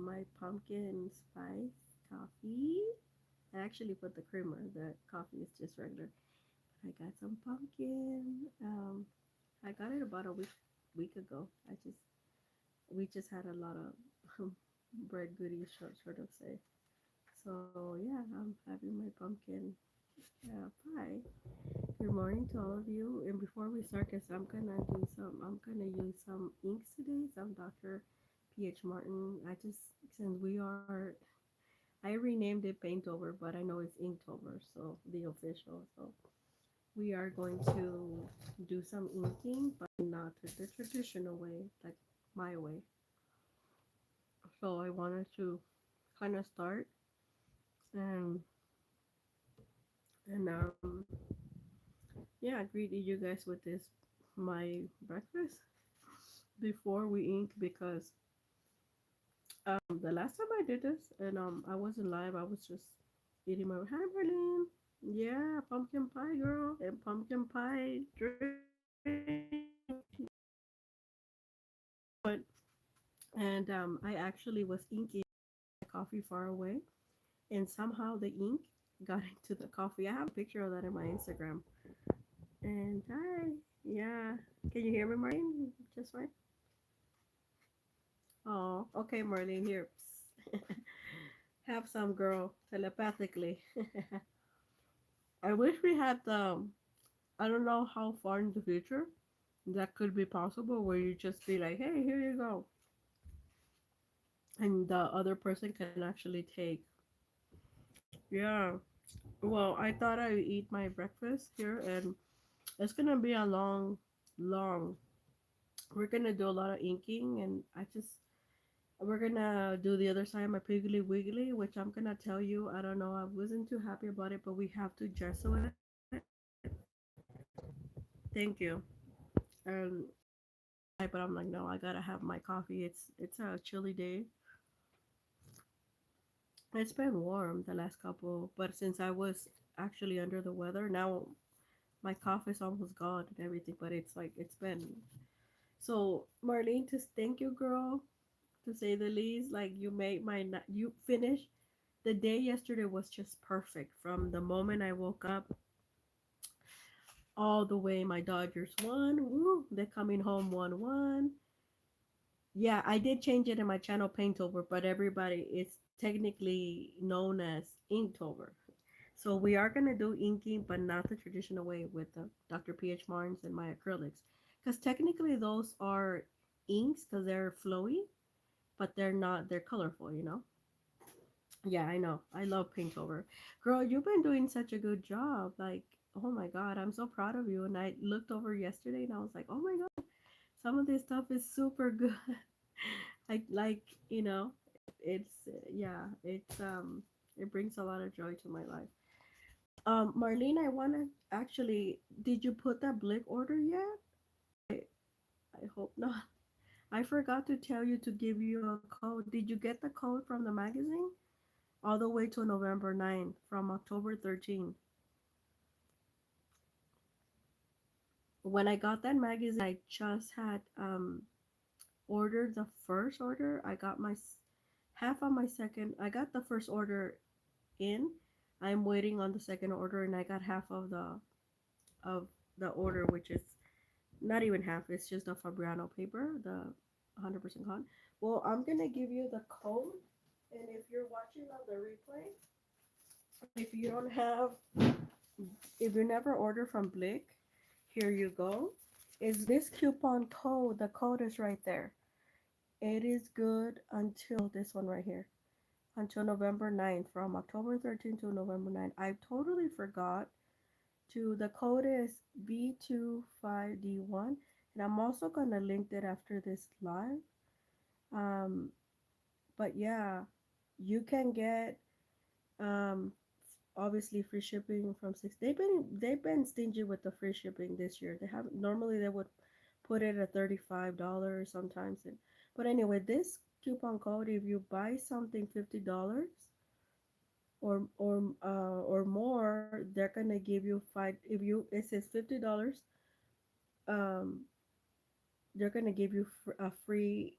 my pumpkin spice coffee. I actually put the creamer. The coffee is just regular. I got some pumpkin. I got it about a week ago. I just we just had a lot of bread goodies, sort of say. So yeah, I'm having my pumpkin pie. Good morning to all of you. And before we start, cause I'm gonna use some inks today. Some Dr. P.H. Martin. I just since we are, I renamed it Paintover, but I know it's Inktober, so the official. So we are going to do some inking, but not the traditional way, like my way. So I wanted to kind of start and and yeah, greet you guys with this my breakfast before we ink because the last time I did this and I wasn't live, I was just eating my hi Berlin. Yeah, pumpkin pie girl and pumpkin pie drink. But and I actually was inking my coffee far away and somehow the ink got into the coffee. I have a picture of that in my Instagram. And hi, yeah. Can you hear me, Marlene? Just fine. Oh, okay, Marlene, here. Have some girl telepathically. I wish we had the. I don't know how far in the future that could be possible, where you just be like, "Hey, here you go," and the other person can actually take. Yeah. Well, I thought I would eat my breakfast here, and it's gonna be a long. We're gonna do a lot of inking, and we're gonna do the other side of my Piggly Wiggly, which I'm gonna tell you. I don't know. I wasn't too happy about it, but we have to gesso it. Thank you. And but I'm like, no, I gotta have my coffee. It's a chilly day. It's been warm the last couple, but since I was actually under the weather, now my cough is almost gone and everything. But it's like it's been so. Marlene, just thank you, girl, to say the least. Like you made you finished the day yesterday was just perfect from the moment I woke up all the way. My Dodgers won. Woo! They're coming home 1-1. Yeah, I did change it in my channel Paintover, but everybody is technically known as Inktober. So we are gonna do inking, but not the traditional way with the Dr. P.H. Martins and my acrylics, because technically those are inks because they're flowy, but they're not. They're colorful, you know. Yeah, I know. I love Paintover. Girl, you've been doing such a good job. Like, oh my God, I'm so proud of you. And I looked over yesterday and I was like, oh my God, some of this stuff is super good. I like, yeah, it brings a lot of joy to my life. Marlene, I wanna actually, did you put that Blick order yet? I, I hope not. I forgot to tell you to give you a code. Did you get the code from the magazine? All the way to November 9th, from October 13th. When I got that magazine, I just had ordered the first order. I got my half of my second. I got the first order in. I'm waiting on the second order, and I got half of the order, which is not even half. It's just a Fabriano paper, the 100% cotton. Well, I'm gonna give you the code, and if you're watching on the replay, if you don't have if you never order from Blick, here you go. Is this coupon code? The code is right there. It is good until this one right here, until November 9th, from October 13th to November 9th. I totally forgot to. The code is B25D1, and I'm also gonna link it after this live. Um, but yeah, you can get um obviously free shipping from six. They've been stingy with the free shipping this year. They have normally they would put it at $35 sometimes. But anyway, this coupon code, if you buy something $50 or more, they're gonna give you five. If you it says $50, um, they're gonna give you a free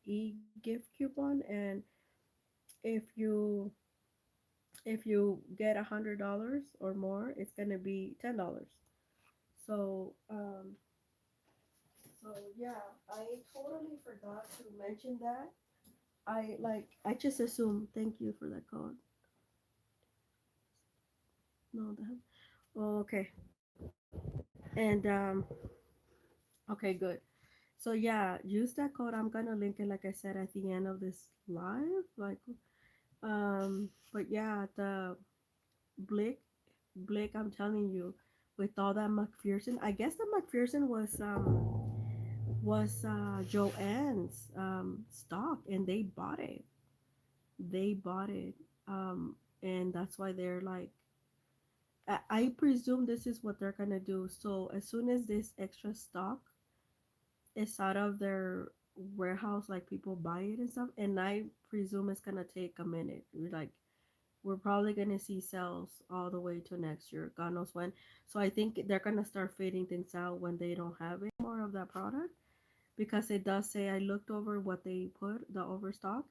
e gift coupon, and If you get $100 or more, it's gonna be $10. So yeah, I totally forgot to mention that. I just assume. Thank you for that code. No, that. Oh, okay. And okay, good. So yeah, use that code. I'm gonna link it, like I said, at the end of this live. But yeah, the Blake, Blake, I'm telling you, with all that McPherson, I guess the McPherson was Joanne's stock, and they bought it. They bought it, and that's why they're like. I presume this is what they're gonna do. So as soon as this extra stock is out of their warehouse, like people buy it and stuff, and I presume it's gonna take a minute. We're probably gonna see sales all the way to next year, God knows when. So I think they're gonna start fading things out when they don't have any more of that product, because it does say, I looked over what they put the overstock,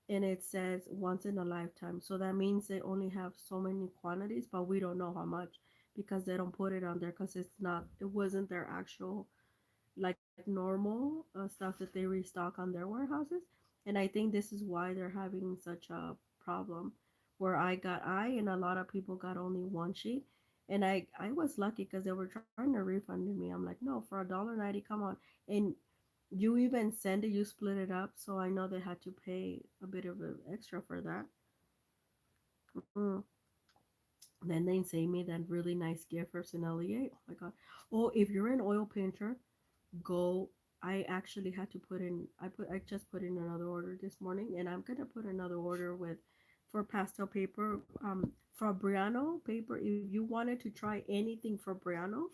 and it says once in a lifetime. So that means they only have so many quantities, but we don't know how much because they don't put it on there, because it wasn't their actual like normal stuff that they restock on their warehouses. And I think this is why they're having such a problem. Where I and a lot of people got only one sheet, and I was lucky because they were trying to refund me. I'm like, no, for $1.90, come on. And you even send it, you split it up, so I know they had to pay a bit of an extra for that. Mm. Then they sent me that really nice gift for Sonelia. Oh my god. Oh, if you're an oil painter, go. I actually had to I just put in another order this morning, and I'm gonna put another order with for pastel paper, Fabriano paper. If you wanted to try anything Fabriano,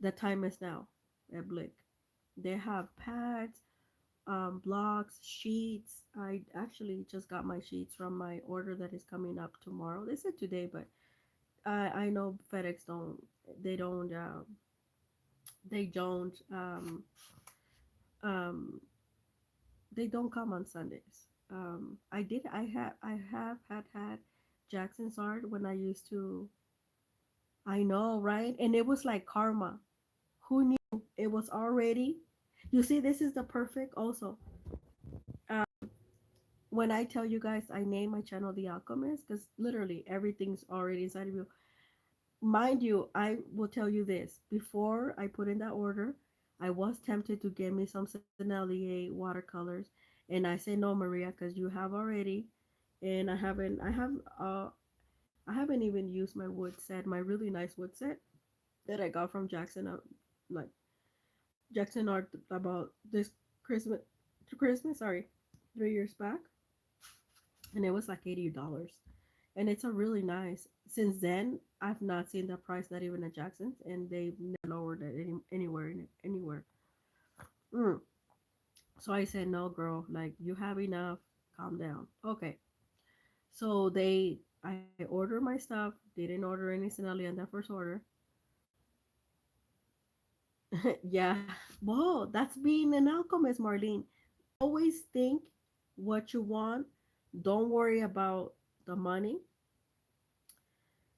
the time is now at Blick. They have pads, blocks, sheets. I actually just got my sheets from my order that is coming up tomorrow. They said today, but I know FedEx they don't they don't um they don't come on Sundays. I have had Jackson's art when I used to. I know, right? And it was like karma. Who knew it was already? You see, this is the perfect also. When I tell you guys, I name my channel The Alchemist, because literally everything's already inside of you. Mind you, I will tell you this. Before I put in that order, I was tempted to get me some Sennelier watercolors, and I said no, Maria, because you have already, and I haven't even used my wood set, my really nice wood set that I got from Jackson, like Jackson Art about this Christmas, sorry, 3 years back, and it was like $80. And it's a really nice. Since then, I've not seen the price, not even at Jackson's, and they've never lowered it anywhere. Mm. So I said, no, girl, like you have enough. Calm down. Okay. So I ordered my stuff. Didn't order any Sinali on that first order. Yeah. Whoa, that's being an alchemist, Marlene. Always think what you want. Don't worry about the money,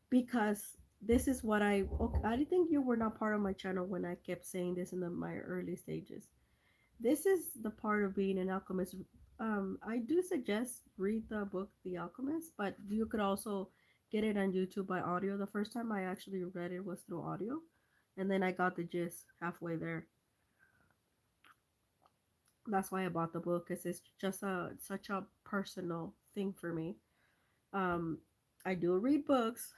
because this is what okay, I think you were not part of my channel when I kept saying this in my early stages. This is the part of being an alchemist. I do suggest read the book The Alchemist, but you could also get it on YouTube by audio. The first time I actually read it was through audio, and then I got the gist halfway there. That's why I bought the book, because it's just such a personal thing for me. Um, I do read books,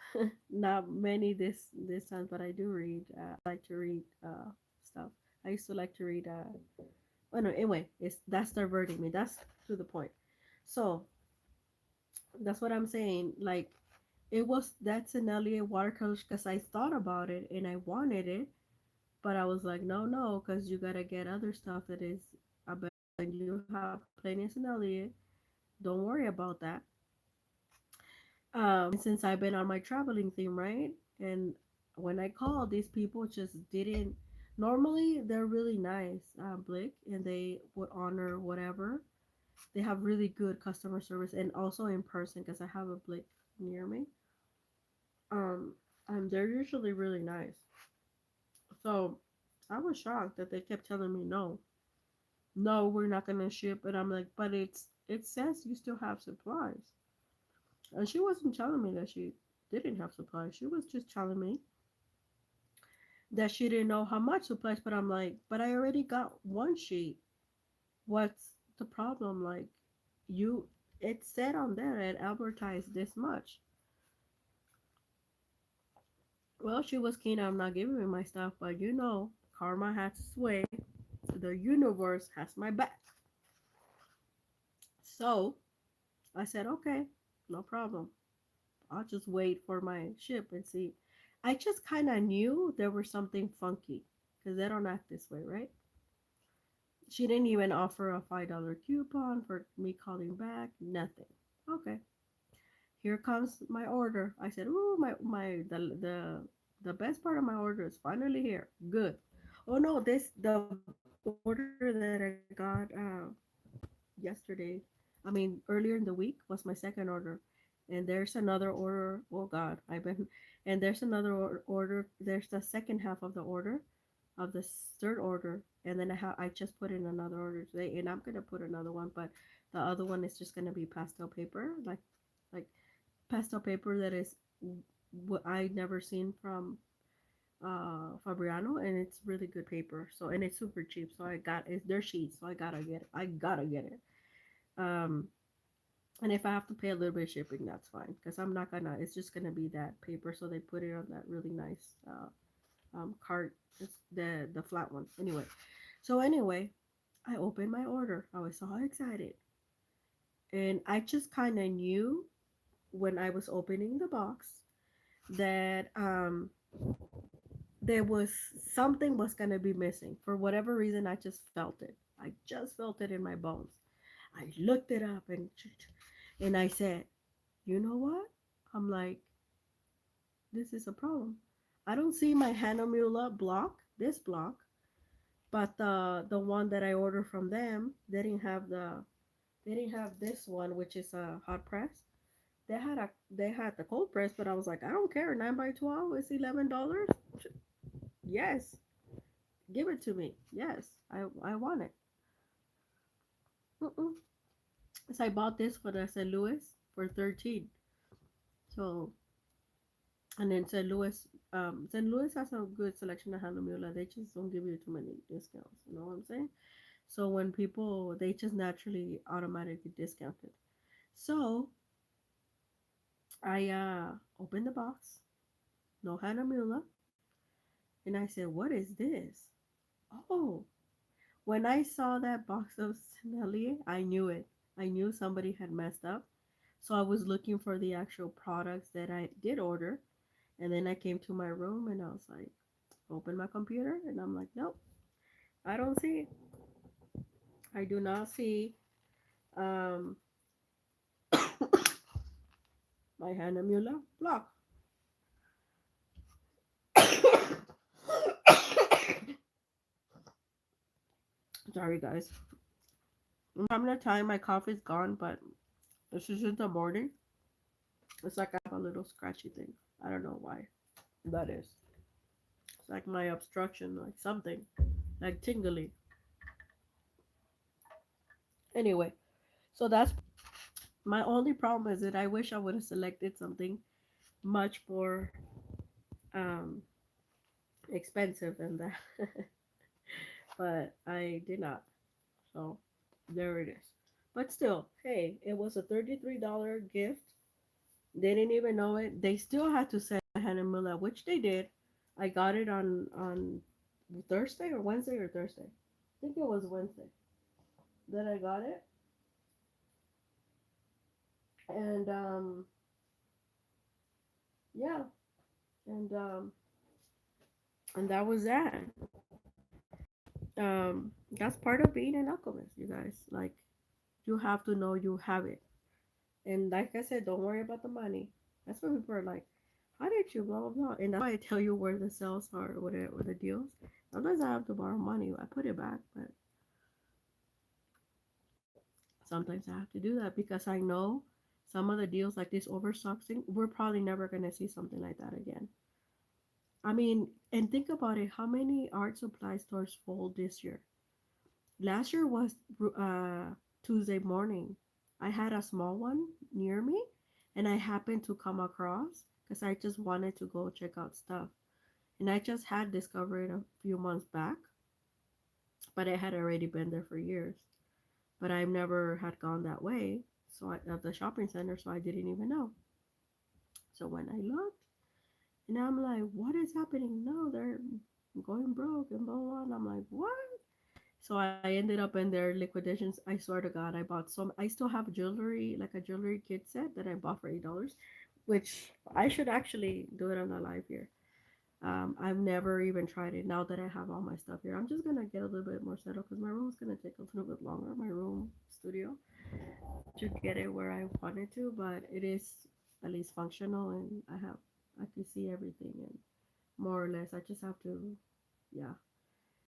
not many this time, but I do read. I like to read stuff. I used to like to read. Oh no, anyway, it's that's diverting me. That's to the point. So that's what I'm saying. Like it was that's an Elliot watercolors, because I thought about it and I wanted it, but I was like, no, no, because you gotta get other stuff that is a better. And you have plenty of Elliot. Don't worry about that. And since I've been on my traveling theme, right? And when I called, these people just didn't. Normally, they're really nice, Blick, and they would honor whatever. They have really good customer service and also in person because I have a Blick near me. Um, and they're usually really nice. So I was shocked that they kept telling me no, no, we're not gonna ship. And I'm like, but it says you still have supplies. And she wasn't telling me that she didn't have supplies. She was just telling me that she didn't know how much supplies. But I'm like, but I already got one sheet. What's the problem? Like, you, it said on there it advertised this much. Well, she was keen on not giving me my stuff, but karma has its way. The universe has my back. So I said, okay, no problem. I'll just wait for my ship and see. I just kind of knew there was something funky because they don't act this way, right? She didn't even offer a $5 coupon for me calling back, nothing. Okay, here comes my order. I said, "Ooh, the best part of my order is finally here. Good." Oh no, this the order that I got yesterday. I mean, earlier in the week was my second order, and there's another order. Oh God, and there's another order. There's the second half of the order of the third order, and then I just put in another order today, and I'm gonna put another one, but the other one is just gonna be pastel paper, like pastel paper that is what I never seen from Fabriano, and it's really good paper. So and it's super cheap. So I got it's their sheets, so I gotta get it. Um, and if I have to pay a little bit of shipping, that's fine because I'm not gonna. It's just gonna be that paper. So they put it on that really nice cart. It's the flat one. Anyway, I opened my order. I was so excited, and I just kind of knew when I was opening the box that there was something was gonna be missing for whatever reason. I just felt it. I just felt it in my bones. I looked it up and I said, you know what? I'm like, this is a problem. I don't see my Hanomula block, this block, but the one that I ordered from them, they didn't have this one, which is a hot press. They had the cold press, but I was like, I don't care. 9 by 12 is $11. Yes, give it to me. Yes, I want it. Mm-mm. So I bought this for the St. Louis for 13. So and then St. Louis has a good selection of Hanomula. They just don't give you too many discounts. You know what I'm saying? So when people they just naturally automatically discount it. So I opened the box, no Hanomula, and I said, "What is this?" Oh, when I saw that box of Sinelli, I knew it. I knew somebody had messed up. So I was looking for the actual products that I did order. And then I came to my room and I was like, open my computer. And I'm like, nope, I don't see. I do not see um, my Hanamula block. Sorry, guys. I'm having a time. My coffee's gone, but this is in the morning. It's like I have a little scratchy thing. I don't know why that is. It's like my obstruction, like something, like tingly. Anyway, so that's my only problem is that I wish I would have selected something much more um, expensive than that, but I did not. So there it is. But still, hey, it was a $33 gift. They didn't even know it. They still had to send Hannah Miller, which they did. I got it on Thursday or Wednesday or Thursday. I think it was Wednesday that I got it, and yeah, and um, and that was that. That's part of being an alchemist, you guys. Like, you have to know you have it. And like I said, don't worry about the money. That's what people are like, how did you blah blah blah? And that's why I tell you where the sales are or whatever or the deals. Sometimes I have to borrow money. I put it back, but Sometimes I have to do that because I know some of the deals like this overstock thing, we're probably never going to see something like that again. I mean, and think about it, how many art supply stores fold this year? Last year was Tuesday morning. I had a small one near me, and I happened to come across because I just wanted to go check out stuff. And I just had discovered a few months back, but it had already been there for years. But I've never had gone that way, so of the shopping center, so I didn't even know. So when I looked, and I'm like, what is happening? No, they're going broke and blah blah. Blah. And I'm like, what? So I ended up in their liquidations. I swear to God, I bought some. I still have jewelry, like a jewelry kit set that I bought for $8, which I should actually do it on the live here. I've never even tried it. Now that I have all my stuff here, I'm just gonna get a little bit more settled because my room's gonna take a little bit longer. My room studio to get it where I wanted to, but it is at least functional, and I can see everything, and more or less I just have to, yeah,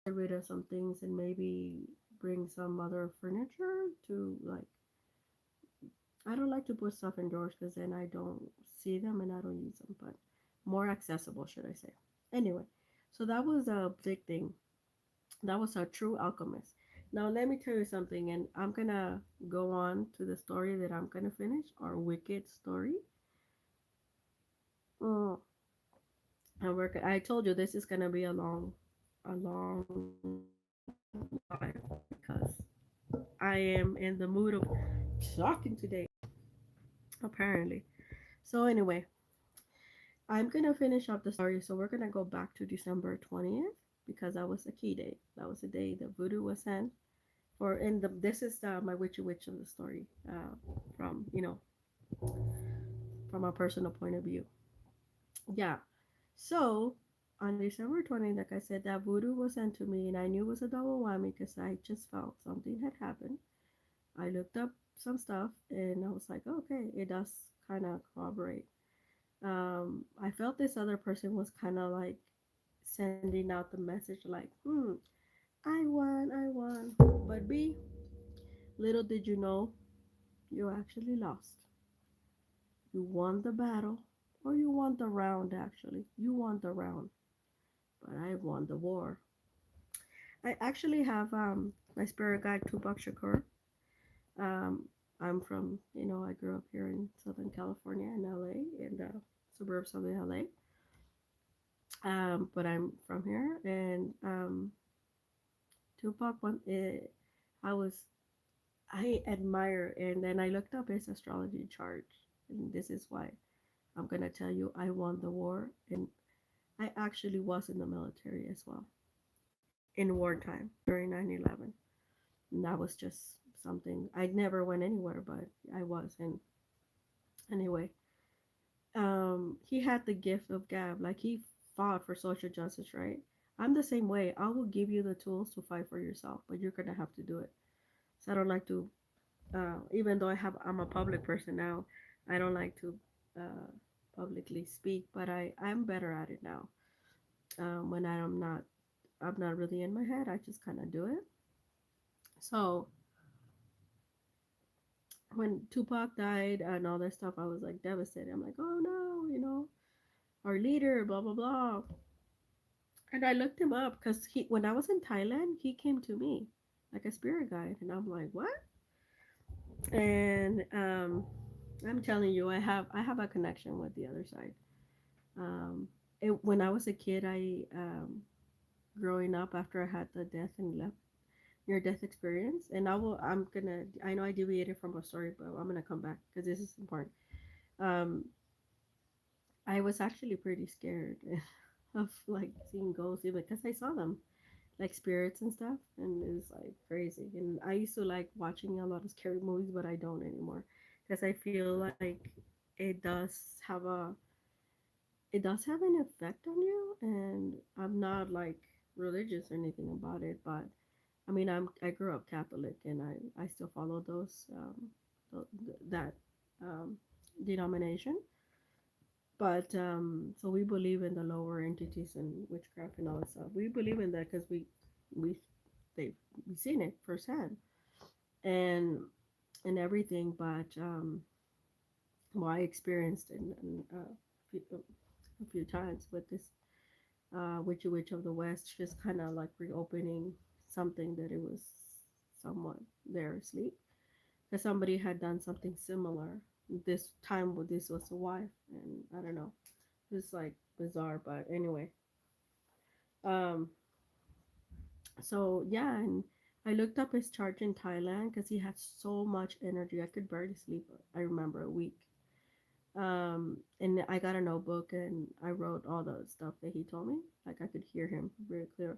get rid of some things and maybe bring some other furniture to like. I don't like to put stuff indoors because then I don't see them and I don't use them, but more accessible, should I say. Anyway, so that was a big thing. That was a true alchemist. Now, let me tell you something, and I'm gonna go on to the story that I'm gonna finish, our wicked story. Oh, and I told you this is gonna be a long live because I am in the mood of talking today, apparently. So anyway, I'm gonna finish up the story. So we're gonna go back to December 20th because that was a key day. That was the day the voodoo was sent for. And this is my witchy witch of the story, from from a personal point of view. Yeah. So on December 20th, like I said, that voodoo was sent to me, and I knew it was a double whammy because I just felt something had happened. I looked up some stuff, and I was like, okay, it does kind of corroborate. I felt this other person was kind of like sending out the message like, I won. But B, little did you know, you actually lost. You won the battle, or you won the round, actually. You won the round, but I won the war. I actually have my spirit guide, Tupac Shakur. Um, I'm from, I grew up here in Southern California in LA, in the suburbs of LA. But I'm from here, and Tupac, I was I admire, and then I looked up his astrology chart, and this is why I'm gonna tell you I won the war, and I actually was in the military as well in wartime during 9/11, and that was just something I never went anywhere, but I was. And anyway, he had the gift of gab, like he fought for social justice, right? I'm the same way. I will give you the tools to fight for yourself, but you're gonna have to do it. So I don't like to, even though I'm a public person now, I don't like to uh, publicly speak, but I'm better at it now. When I'm not really in my head, I just kind of do it. So when Tupac died and all that stuff, I was like devastated. I'm like, oh no, our leader, blah blah blah. And I looked him up because when I was in Thailand, he came to me like a spirit guide, and I'm like, what? And I'm telling you, I have a connection with the other side. Um, when I was a kid, I growing up after I had the death and left near death experience, and I know I deviated from a story, but I'm gonna come back because this is important. Um, I was actually pretty scared of like seeing ghosts, even because I saw them like spirits and stuff, and it was like crazy. And I used to like watching a lot of scary movies, but I don't anymore because I feel like it does have a it does have an effect on you. And I'm not like religious or anything about it, but I mean I grew up Catholic, and I still follow those that um, denomination. But so we believe in the lower entities and witchcraft and all that stuff. We believe in that because we they we seen it firsthand. And and everything. But well, I experienced it few, a few times with this Witchy Witch of the West, just kind of like reopening something that it was somewhat there asleep. Because somebody had done something similar. This time, this was a wife, and I don't know. It's like bizarre, but anyway. Um, so yeah, and I looked up his chart in Thailand because he had so much energy. I could barely sleep. I remember a week. And I got a notebook and I wrote all the stuff that he told me. Like I could hear him very clear.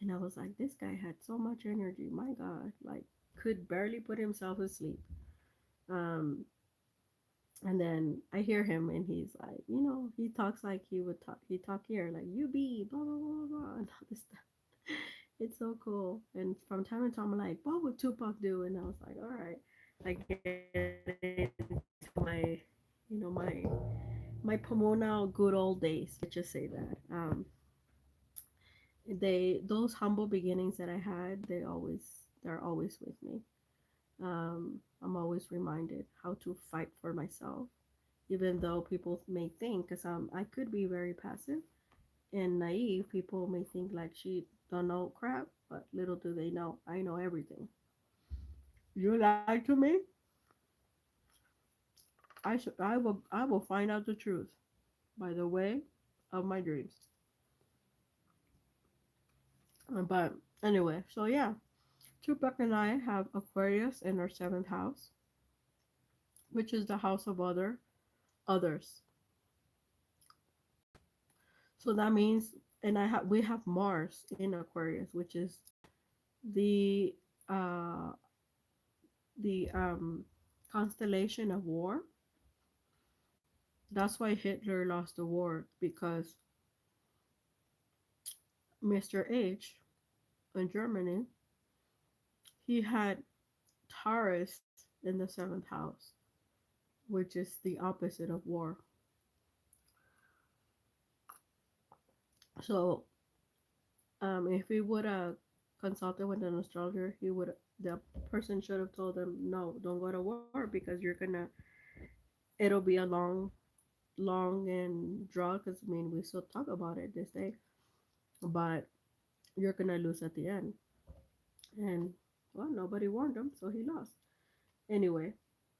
And I was like, this guy had so much energy. My God, like could barely put himself to sleep. Um, and then I hear him and he's like, he talks like he would talk. He talk here like you be blah blah blah blah and all this stuff. It's so cool. And from time to time, I'm like, what would Tupac do? And I was like, all right, I get into my Pomona good old days. Let's just say that. Those humble beginnings that I had, they're always with me. I'm always reminded how to fight for myself, even though people may think, because I could be very passive and naive. People may think like she don't know crap, but little do they know, I know everything. You lie to me, I will find out the truth by the way of my dreams. But anyway, so yeah, Tupac and I have Aquarius in our seventh house, which is the house of others. So that means, and we have Mars in Aquarius, which is the uh the constellation of war. That's why Hitler lost the war, because Mr. H in Germany, he had Taurus in the seventh house, which is the opposite of war. So if he would have consulted with an astrologer, the person should have told him, no, don't go to war because it'll be a long and draw. Because I mean, we still talk about it this day, but you're gonna lose at the end. And well, nobody warned him, so he lost anyway.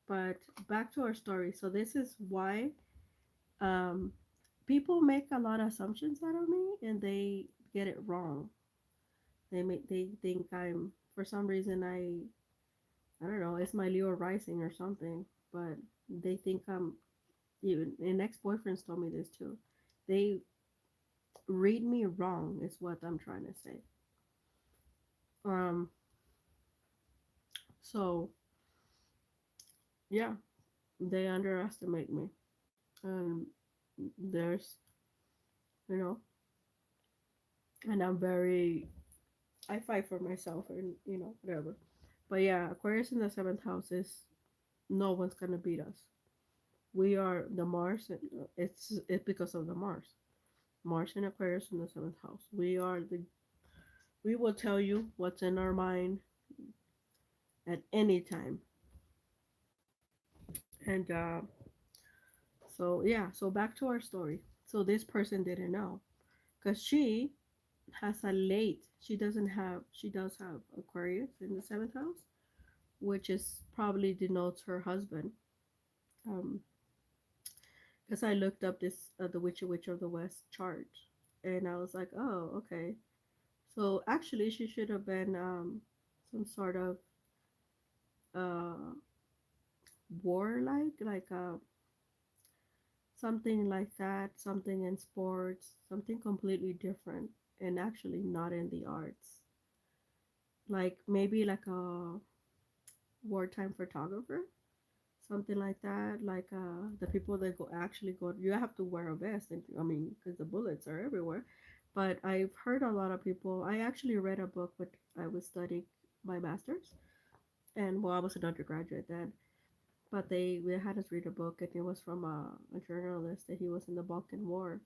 But back to our story. So this is why um, people make a lot of assumptions out of me, and they get it wrong. They think I'm, for some reason, I don't know, it's my Leo rising or something, but they think I'm, even and ex-boyfriends told me this too. They read me wrong is what I'm trying to say. Um so yeah, they underestimate me. And there's, you know, and I fight for myself, and whatever. But yeah, Aquarius in the seventh house is, no one's gonna beat us. We are the Mars. It's because of the Mars. Mars and Aquarius in the seventh house. We will tell you what's in our mind at any time. And so yeah, so back to our story. So this person didn't know, because has a late. She does have Aquarius in the seventh house, which is probably denotes her husband. Um, because I looked up this the Witchy Witch of the West chart, and I was like, oh, okay. So actually, she should have been some sort of uh warlike, like something like that, something in sports, something completely different, and actually not in the arts. Like maybe like a wartime photographer, something like that. Like the people that go, you have to wear a vest, and I mean, because the bullets are everywhere. But I've heard a lot of people. I actually read a book, but I was studying my master's, and well, I was an undergraduate then. But they had us read a book, and it was from a journalist that he was in the Balkan War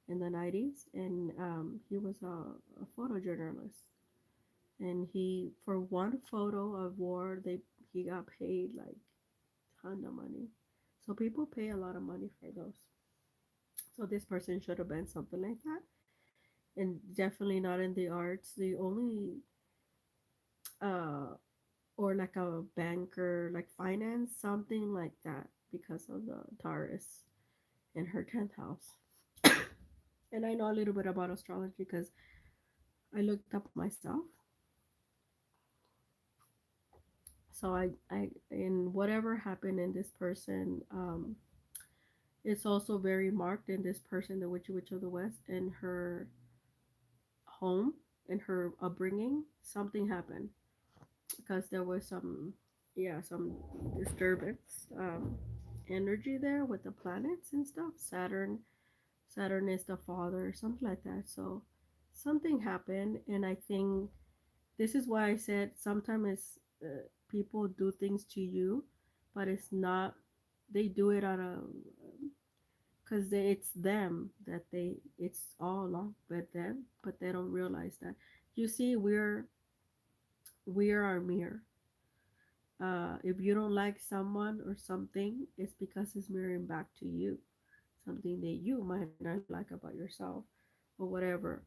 in the 90s, and he was a photojournalist. And he, for one photo of war, he got paid like ton of money. So people pay a lot of money for those. So this person should have been something like that, and definitely not in the arts. The only uh or like a banker, like finance, something like that, because of the Taurus in her 10th house. And I know a little bit about astrology because I looked up myself. So I in whatever happened in this person, it's also very marked in this person, the Witch of the West, in her home, in her upbringing. Something happened because there was some, yeah, some disturbance, energy there with the planets and stuff. Saturn is the father, something like that. So something happened, and I think this is why I said sometimes people do things to you, but it's not. They do it on a because it's them that it's all along with them, but they don't realize that. You see, we're our mirror. If you don't like someone or something, it's because it's mirroring back to you something that you might not like about yourself or whatever.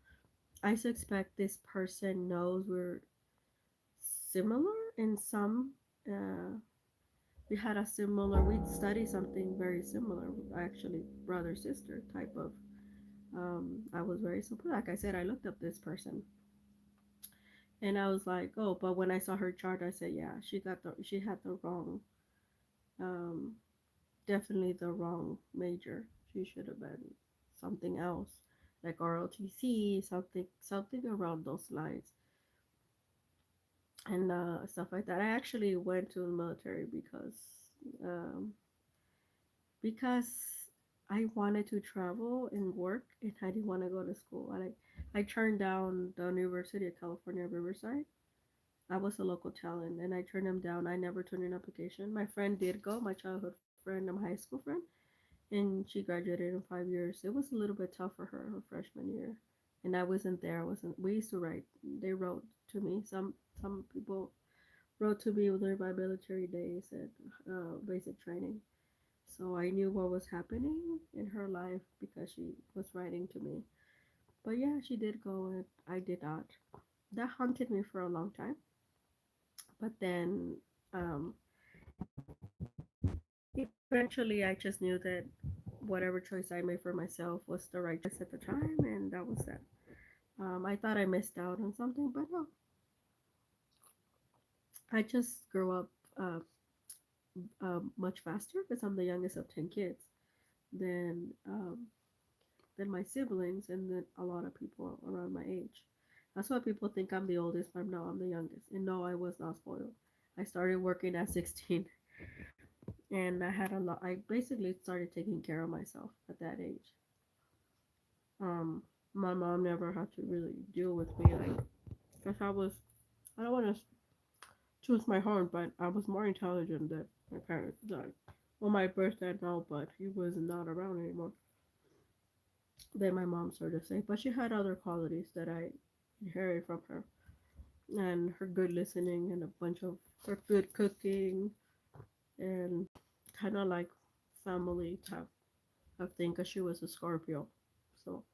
I suspect this person knows we're similar in some. Uh, we had a similar. We studied something very similar. Actually, brother sister type of. I was very surprised. Like I said, I looked up this person, and I was like, oh. But when I saw her chart, I said, yeah, she had the wrong. Um, Definitely the wrong major. She should have been something else, like ROTC, something around those lines, and stuff like that. I actually went to the military um, because I wanted to travel and work, and I didn't want to go to school. I turned down the University of California, Riverside. I was a local talent, and I turned them down. I never turned in an application. My friend did go, my childhood friend, my high school friend, and she graduated in 5 years. It was a little bit tough for her freshman year, and I wasn't there. I wasn't. We used to write. They wrote to me. Some people wrote to me during my military days at basic training. So I knew what was happening in her life because she was writing to me. But yeah, she did go, and I did not. That haunted me for a long time. But then, um, eventually, I just knew that whatever choice I made for myself was the right choice at the time, and that was that. I thought I missed out on something, but no. I just grew up uh, much faster because I'm the youngest of 10 kids than than my siblings and then a lot of people around my age. That's why people think I'm the oldest, but no, I'm the youngest. And no, I was not spoiled. I started working at 16, and I had a lot. I basically started taking care of myself at that age. Um, my mom never had to really deal with me, like, because I was. I don't want to choose my horn, but I was more intelligent than my parents. Like, well, my birth dad no, but he was not around anymore. Than my mom, sort of say. But she had other qualities that I inherited from her, and her good listening, and a bunch of her good cooking, and kind of like family type of thing, because she was a Scorpio. So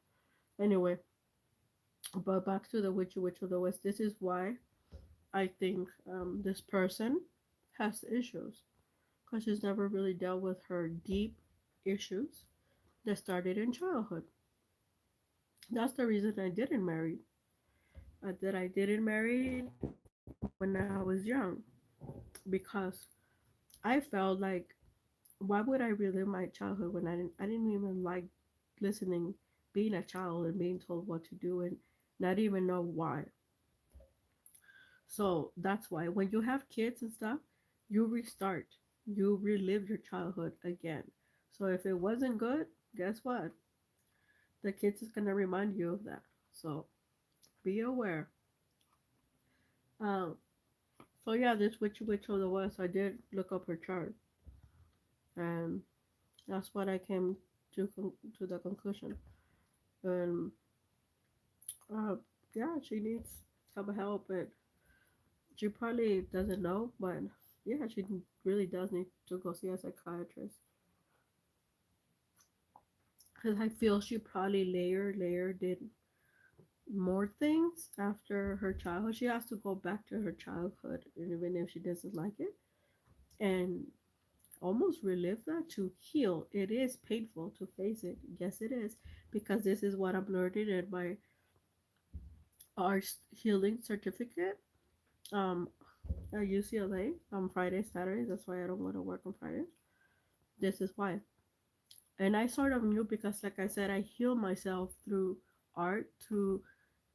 anyway, but back to the Witch of the West. This is why I think this person has issues because she's never really dealt with her deep issues that started in childhood. That's the reason I didn't marry. That I didn't marry when I was young because I felt like why would I relive my childhood when I didn't even like listening, being a child and being told what to do and not even know why. So that's why when you have kids and stuff, you restart, you relive your childhood again. So if it wasn't good, guess what? The kids is gonna remind you of that. So be aware. Um, so yeah, this witch of the west, I did look up her chart, and that's what I came to the conclusion. And uh, yeah, she needs some help, and she probably doesn't know, but yeah, she really does need to go see a psychiatrist because I feel she probably layer did more things after her childhood. She has to go back to her childhood, even if she doesn't like it, and almost relive that to heal. It is painful to face it. Yes, it is, because this is what I'm learning in my art healing certificate. Um, at UCLA on Fridays, Saturdays. That's why I don't want to work on Fridays. This is why. And I sort of knew because, like I said, I healed myself through art, through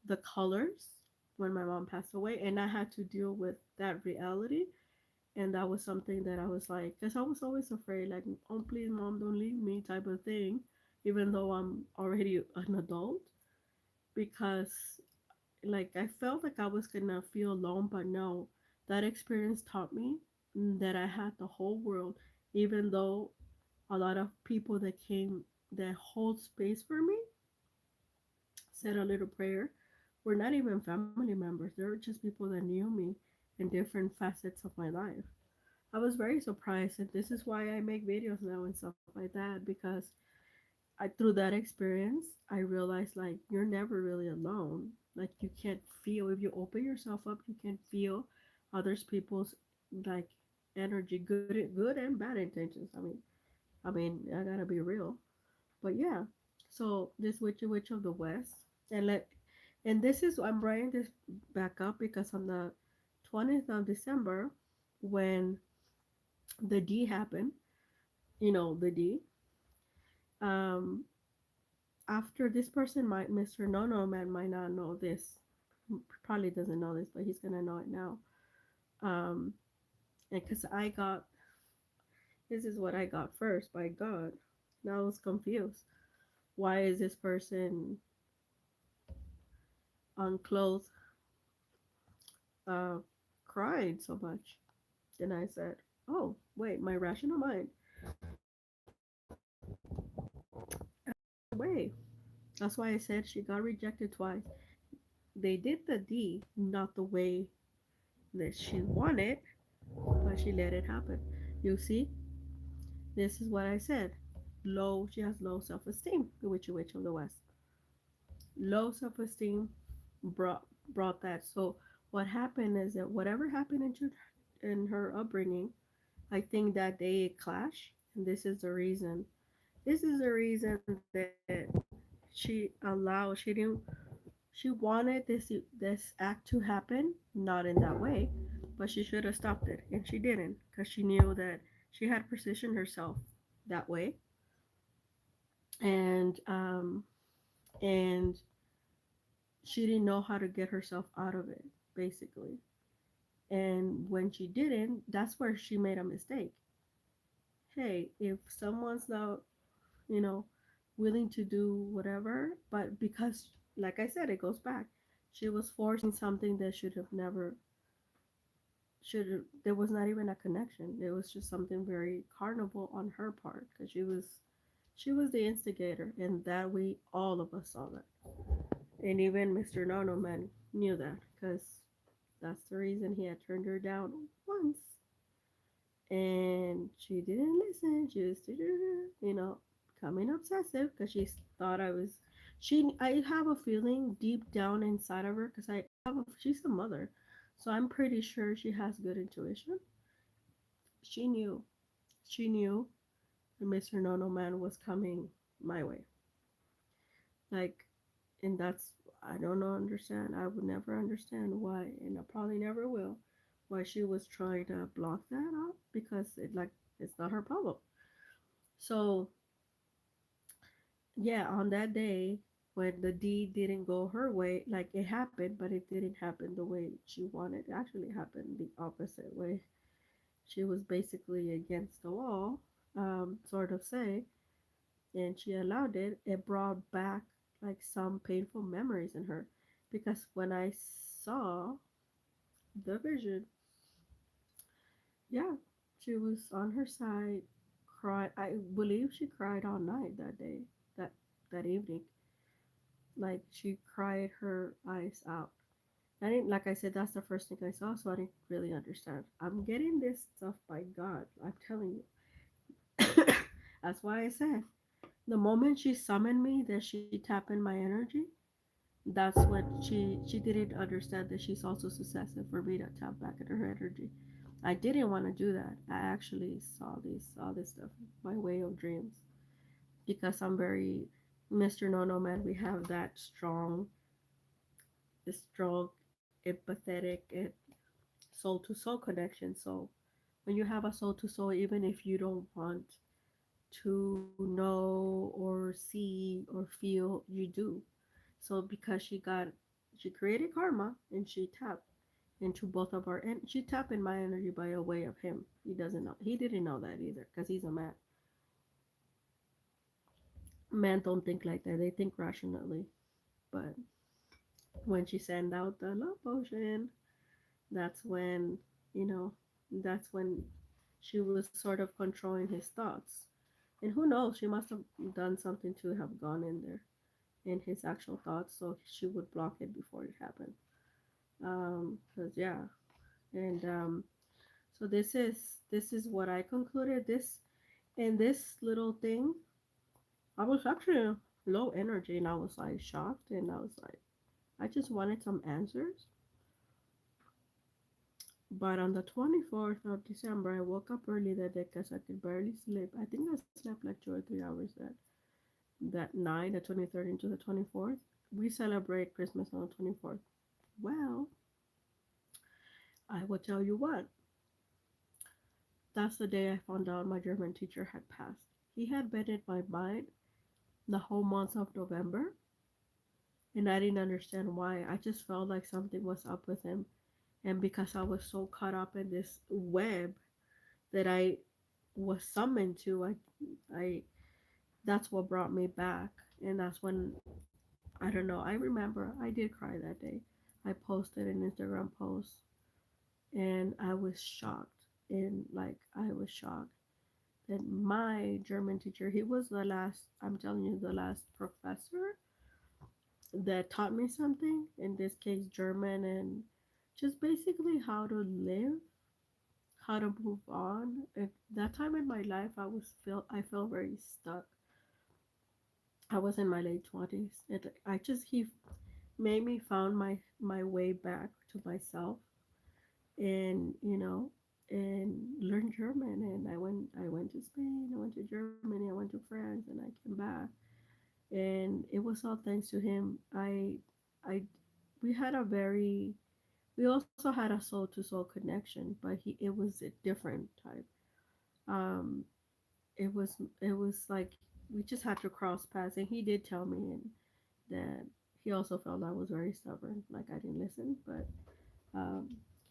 the colors when my mom passed away, and I had to deal with that reality. And that was something that I was like, because I was always afraid, like, oh, please, mom, don't leave me, type of thing, even though I'm already an adult, because, like, I felt like I was gonna feel alone, but no, that experience taught me that I had the whole world, even though a lot of people that came that hold space for me said a little prayer were not even family members. They were just people that knew me in different facets of my life. I was very surprised, and this is why I make videos now and stuff like that, because through that experience, I realized like you're never really alone. Like you can't feel if you open yourself up, you can feel others people's like energy, good and bad intentions. I mean, I gotta be real. But yeah, so this Witch of the West, and this is I'm writing this back up because on the 20th of December, when the D happened, the D. Um, After this person might, Mr. No No Man might not know this, probably doesn't know this, but he's gonna know it now. Um, and because this is what I got first by God. Now I was confused. Why is this person unclothed, uh, crying so much? Then I said, oh, wait, my rational mind. Way. That's why I said she got rejected twice. They did the D not the way that she wanted, but she let it happen. You see, this is what I said. She has low self esteem, the Witch of the West. Low self esteem brought that. So what happened is that whatever happened in her upbringing, I think that they clash, and this is the reason. This is the reason that she wanted this act to happen, not in that way, but she should have stopped it, and she didn't, because she knew that she had positioned herself that way, and and she didn't know how to get herself out of it, basically. And when she didn't, that's where she made a mistake. Hey, if someone's not, you know, willing to do whatever, but because, like I said, it goes back. She was forcing something that should have never should have. There was not even a connection. It was just something very carnival on her part because she was the instigator, and that we all of us saw that, and even Mr. Nono Man knew that because that's the reason he had turned her down once, and she didn't listen. She was, becoming obsessive because she thought I was. I have a feeling deep down inside of her because she's a mother, so I'm pretty sure she has good intuition. She knew, she knew that Mr. Nono Man was coming my way. Like, and that's, I don't know, understand. I would never understand why, and I probably never will, why she was trying to block that out because it's not her problem. So yeah, on that day when the deed didn't go her way, like it happened, but it didn't happen the way she wanted. It actually happened the opposite way. She was basically against the wall, sort of say, and she allowed it. It brought back like some painful memories in her, because when I saw the vision, yeah, she was on her side, cried. I believe she cried all night that day, that that evening. Like she cried her eyes out, I didn't, like I said, that's the first thing I saw, so I didn't really understand. I'm getting this stuff by God. I'm telling you. That's why I said the moment she summoned me, that she tapped in my energy. That's what she didn't understand that she's also successful for me to tap back into her energy. I didn't want to do that. I actually saw this stuff by way of dreams because I'm very Mr. No Nomad. We have that strong, empathetic, and soul to soul connection. So when you have a soul to soul, even if you don't want to know or see or feel, you do. So because she created karma and she tapped into both of our, and she tapped in my energy by a way of him. He didn't know that either because he's a man. Men don't think like that. They think rationally. But when she sent out the love potion, that's when, you know, that's when she was sort of controlling his thoughts. And who knows, she must have done something to have gone in there in his actual thoughts so she would block it before it happened. Cause yeah, and so this is what I concluded. This little thing, I was actually low energy and I was like shocked and I was like, I just wanted some answers. But on the 24th of December, I woke up early that day because I could barely sleep. I think I slept like 2 or 3 hours that night, the 23rd into the 24th. We celebrate Christmas on the 24th. Well, I will tell you what, that's the day I found out my German teacher had passed. He had been in my mind the whole month of November, and I didn't understand why. I just felt like something was up with him. And because I was so caught up in this web that I was summoned to, I that's what brought me back. And that's when, I don't know, I remember I did cry that day. I posted an Instagram post and I was shocked. And like, I was shocked that my German teacher, he was the last, I'm telling you, the last professor that taught me something, in this case, German, and just basically how to live, how to move on. At that time in my life, I felt very stuck. I was in my late 20s. He made me found my way back to myself, and and learn German. And I went to Spain, I went to Germany, I went to France, and I came back. And it was all thanks to him. I we had a very we also had a soul to soul connection, but he it was a different type. Um, it was like we just had to cross paths, and he did tell me and that he also felt I was very stubborn, like I didn't listen. But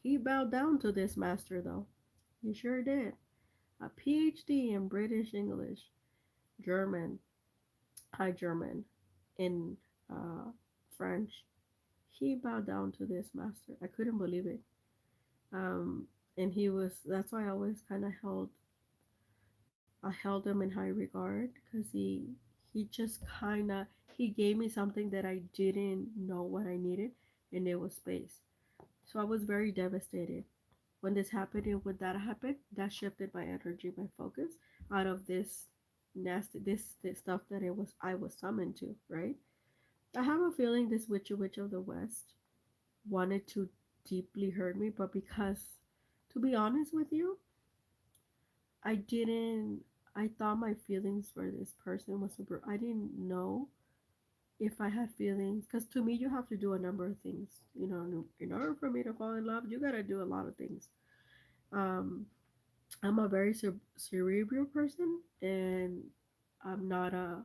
he bowed down to this master, though. He sure did. A PhD in British English, German, High German, in uh, French. He bowed down to this master. I couldn't believe it. And that's why I always kind of I held him in high regard because he just kind of, he gave me something that I didn't know what I needed, and it was space. So I was very devastated when this happened. And when that happened, that shifted my energy, my focus out of this nasty, this stuff that I was summoned to, right? I have a feeling this witch of the West wanted to deeply hurt me, but because, to be honest with you, I didn't. I thought my feelings for this person was super. I didn't know if I had feelings, because to me, you have to do a number of things. In order for me to fall in love, you gotta do a lot of things. Um, I'm a very cerebral person, and I'm not a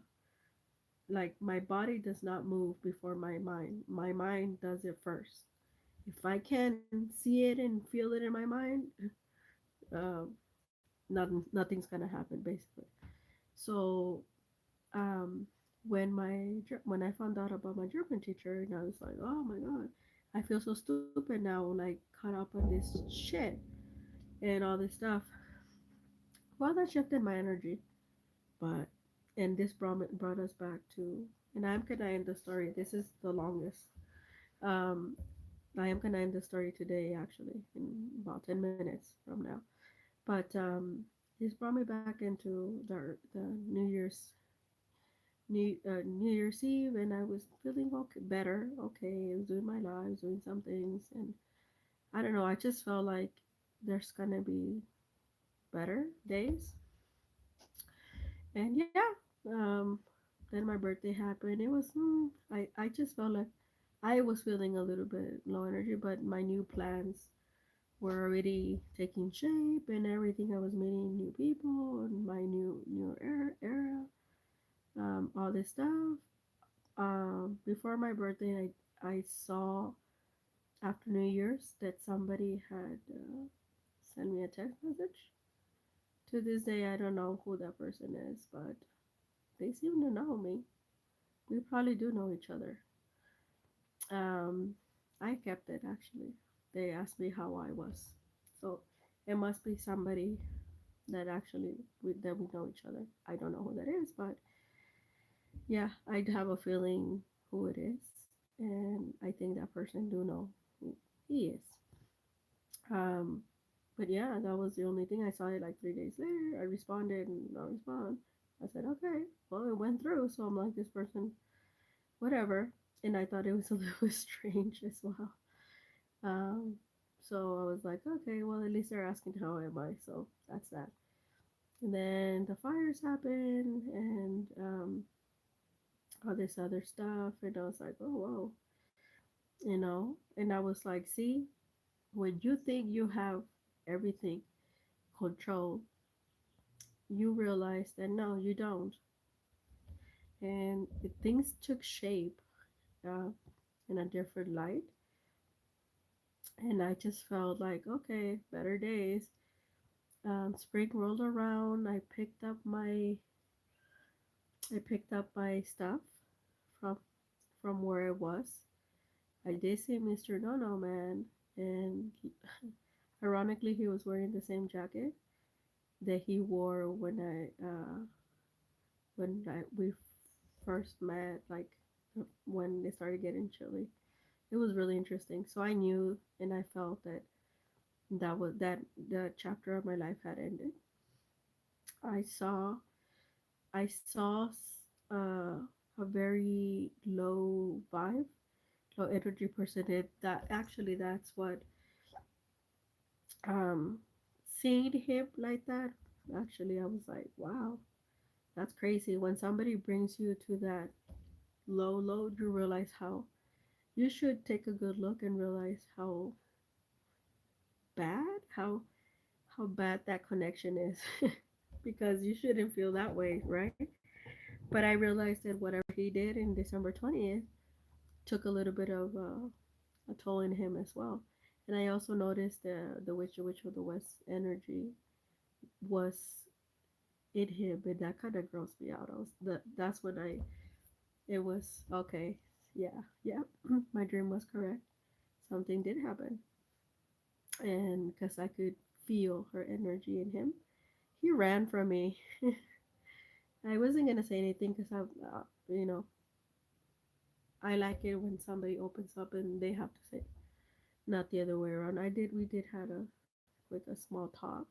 like my body does not move before my mind. My mind does it first. If I can see it and feel it in my mind, um, nothing's gonna happen basically. So um, when I found out about my German teacher, and I was like, oh my god, I feel so stupid now, like caught up in this shit and all this stuff. Well, that shifted my energy, but and this brought us back to, and I'm gonna end the story. This is the longest. Um, I am gonna end the story today, actually, in about 10 minutes from now. But he's brought me back into the New Year's Eve, and I was feeling okay, better. Okay, I was doing my life, doing some things, and I don't know. I just felt like there's gonna be better days, and yeah. Um, then my birthday happened. It was I just felt like I was feeling a little bit low energy, but my new plans were already taking shape and everything. I was meeting new people and my new era, all this stuff. Before my birthday, I saw after New Year's that somebody had sent me a text message. To this day, I don't know who that person is, but they seem to know me. We probably do know each other. Um, I kept it actually. They asked me how I was, so it must be somebody that actually that we know each other. I don't know who that is, but yeah, I'd have a feeling who it is, and I think that person do know who he is. Um, but yeah, that was the only thing. I saw it like 3 days later. I responded and not respond. I said okay. Well, it went through, so I'm like this person, whatever. And I thought it was a little strange as well. Um, so I was like, okay, well at least they're asking how am I, so that's that. And then the fires happened, and all this other stuff, and I was like, oh whoa, and I was like, see, when you think you have everything controlled, you realize that no, you don't, and things took shape uh, in a different light, and I just felt like, okay, better days. Spring rolled around. I picked up my stuff from where it was. I did see Mr. Nono Man, and ironically, he was wearing the same jacket that he wore when we first met, like when they started getting chilly. It was really interesting. So I knew and I felt that that the chapter of my life had ended. I saw I saw a very low vibe, low energy person. That actually that's what um seeing him like that. Actually, I was like, wow, that's crazy. When somebody brings you to that low load, you realize how you should take a good look and realize bad how bad that connection is, because you shouldn't feel that way, right? But I realized that whatever he did in December 20th took a little bit of a toll in him as well. And I also noticed the Witch of the West energy was in him, and that kind of grossed me out. That's when I it was okay. Yeah, yeah, my dream was correct. Something did happen, and because I could feel her energy in him, he ran from me. I wasn't gonna say anything because I like it when somebody opens up and they have to say, not the other way around. We did had a small talk.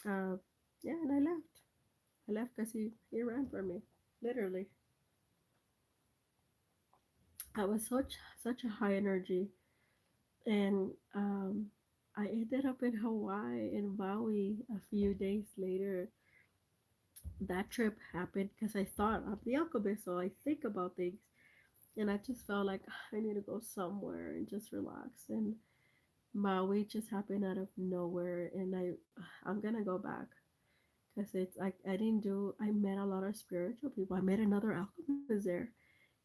Uh, yeah, and I left. I left because he ran from me, literally. I was such a high energy, and I ended up in Hawaii in Maui a few days later. That trip happened because I thought I'm the alchemist, so I think about things, and I just felt like I need to go somewhere and just relax. And Maui just happened out of nowhere, and I'm gonna go back because it's like I met a lot of spiritual people. I met another alchemist there.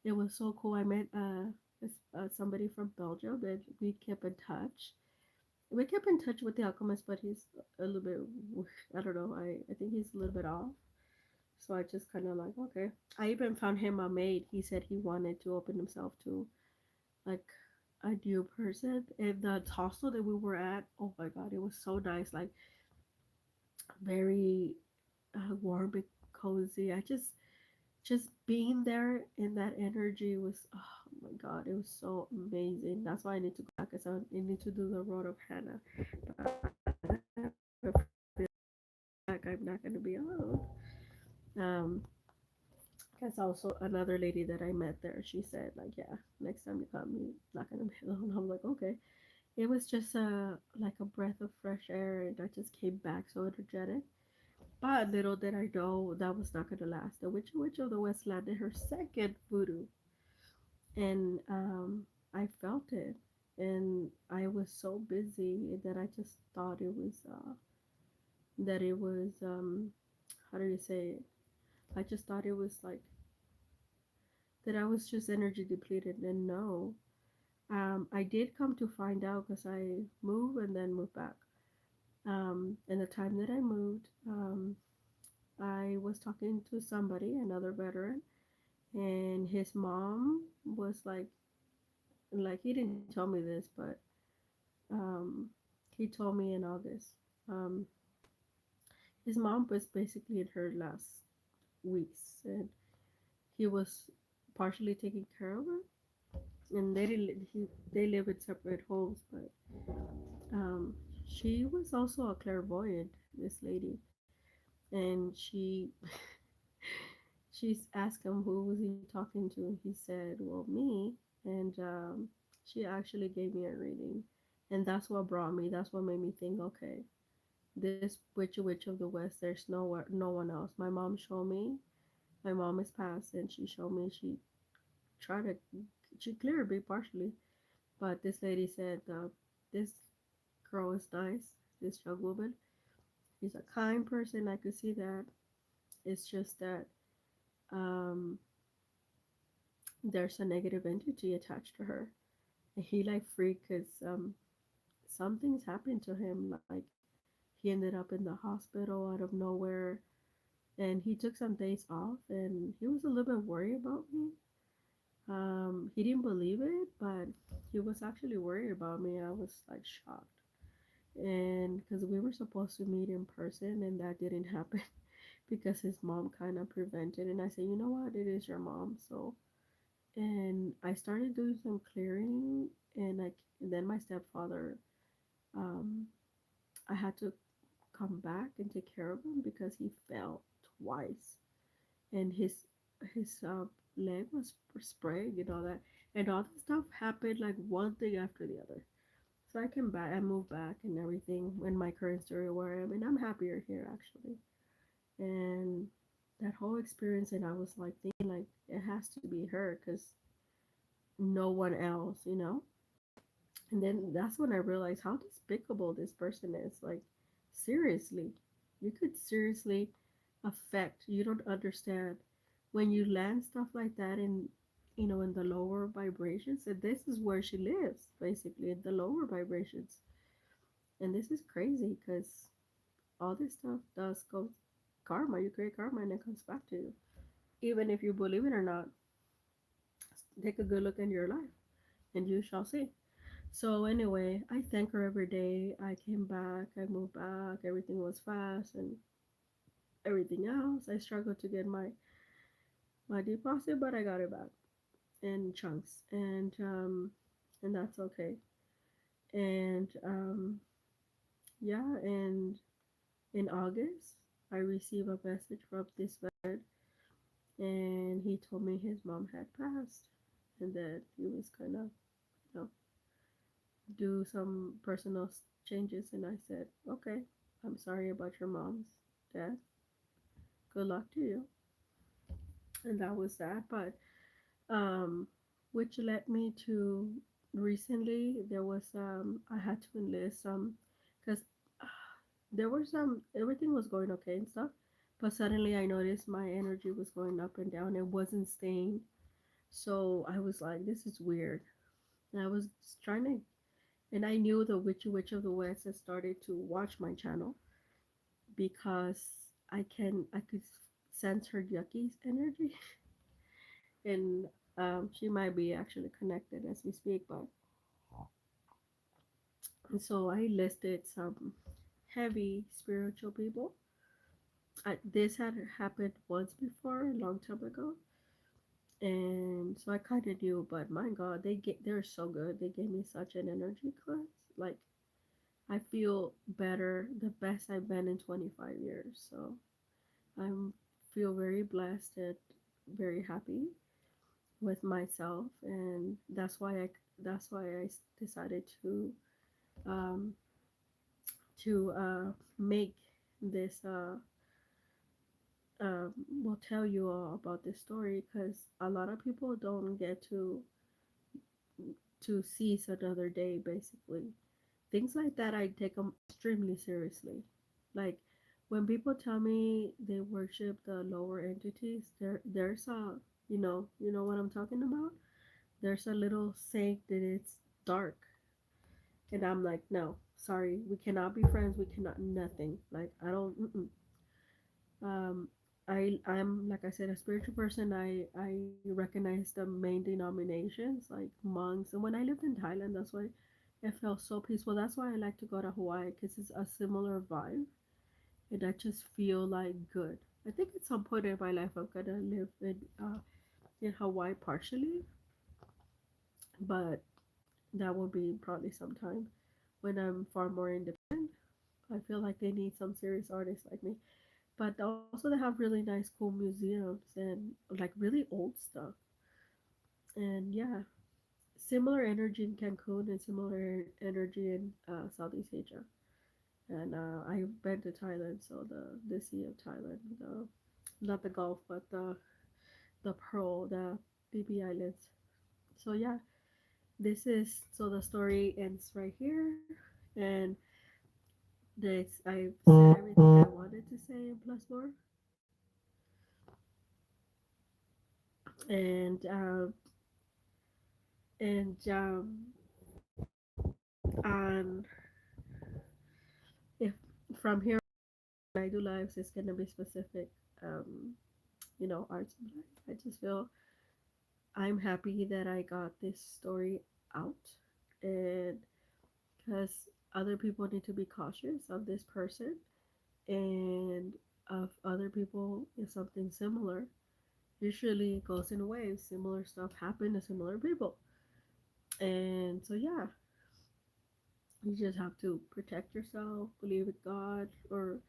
It was so cool. I met somebody from Belgium, and we kept in touch. We kept in touch with the alchemist, but he's a little bit, I don't know, I think he's a little bit off. So I just kind of like, okay. I even found him a maid. He said he wanted to open himself to like a new person. And the hostel that we were at, oh my god, it was so nice. Like very warm and cozy. Just being there in that energy was, oh my God, it was so amazing. That's why I need to go back. I need to do the road of Hannah. But I have a feeling like I'm not gonna be alone. Um, Because also another lady that I met there, she said like, yeah, next time you come, you're not gonna be alone. I'm like, okay. It was just like a breath of fresh air, and I just came back so energetic. But little did I know that was not gonna last. The Witch of the West landed her second voodoo, and I felt it, and I was so busy that I just thought it was how do you say it? I just thought it was like that I was just energy depleted, and no. I did come to find out because I moved and then moved back. And the time that I moved, I was talking to somebody, another veteran, and his mom was like he didn't tell me this, but um, he told me in August. Um, his mom was basically in her last weeks, and he was partially taking care of her. And they live in separate homes, but um, she was also a clairvoyant, this lady, and she's asked him who was he talking to, and he said, "Well, me." And she actually gave me a reading, and that's what brought me. That's what made me think, okay, this witch of the West. There's no one else. My mom showed me. My mom is passed, and she showed me. Tried to, she cleared me partially, but this lady said, this girl is nice. This young woman. She's a kind person. I could see that. It's just that um, there's a negative entity attached to her. And he like freaked because something's happened to him. Like he ended up in the hospital out of nowhere, and he took some days off, and he was a little bit worried about me. He didn't believe it, but he was actually worried about me. I was like shocked, and because we were supposed to meet in person, and that didn't happen because his mom kind of prevented. And I said, you know what, it is your mom, so. And I started doing some clearing, and like and then my stepfather, um, I had to come back and take care of him because he fell twice, and his leg was sprained and all that, and all the stuff happened like one thing after the other. So I came back, I moved back and everything in my current story where I am, and I'm happier here actually. And that whole experience, and I was like thinking like it has to be her because no one else, you know. And then that's when I realized how despicable this person is. Like, seriously, you could seriously affect. You don't understand when you land stuff like that in, in the lower vibrations. And this is where she lives, basically, in the lower vibrations. And this is crazy because all this stuff does go karma. You create karma and it comes back to you. Even if you believe it or not, take a good look in your life and you shall see. So anyway, I thank her every day. I came back, I moved back, everything was fast and everything else. I struggled to get my deposit, but I got it back in chunks, and that's okay. And yeah, and in August, I received a message from this man, and he told me his mom had passed, and that he was gonna, you know, do some personal changes. And I said, okay, I'm sorry about your mom's death. Good luck to you. And that was that. But um, which led me to recently there was I had to enlist some because there were some everything was going okay and stuff, but suddenly I noticed my energy was going up and down. It wasn't staying. So I was like, this is weird. And I was trying to, and I knew the Witch of the West had started to watch my channel because I could sense her yucky energy, and she might be actually connected as we speak. But and so I listed some heavy spiritual people. This had happened once before, a long time ago, And so I kind of knew, but my God, they're so good. They gave me such an energy cleanse. Like I feel better, the best I've been in 25 years. So I'm feel very blessed and very happy with myself, and that's why decided um, to make this will tell you all about this story because a lot of people don't get to seize another day. Basically, things like that I take them extremely seriously. Like when people tell me they worship the lower entities, there's a you know what I'm talking about. There's a little saying that it's dark, and I'm like, no, sorry, we cannot be friends. We cannot nothing. Like I don't. Mm-mm. Um, I'm like I said, a spiritual person. I recognize the main denominations like monks, and when I lived in Thailand, that's why it felt so peaceful. That's why I like to go to Hawaii because it's a similar vibe, and I just feel like good. I think at some point in my life I'm gonna live in Hawaii partially, but that will be probably sometime when I'm far more independent. I feel like they need some serious artists like me. But also they have really nice, cool museums and like really old stuff. And yeah, similar energy in Cancun and similar energy in Southeast Asia. And I've been to Thailand, so the Sea of Thailand, not the Gulf, but the Pearl, the BB Islands. So yeah, this is so the story ends right here, and this I've said everything I wanted to say and plus more. And and on if from here when I do lives, it's gonna be specific, arts and life. I just feel I'm happy that I got this story out, and because other people need to be cautious of this person and of other people if something similar. Usually it goes in waves. Similar stuff happen to similar people, and so yeah, you just have to protect yourself, believe in God or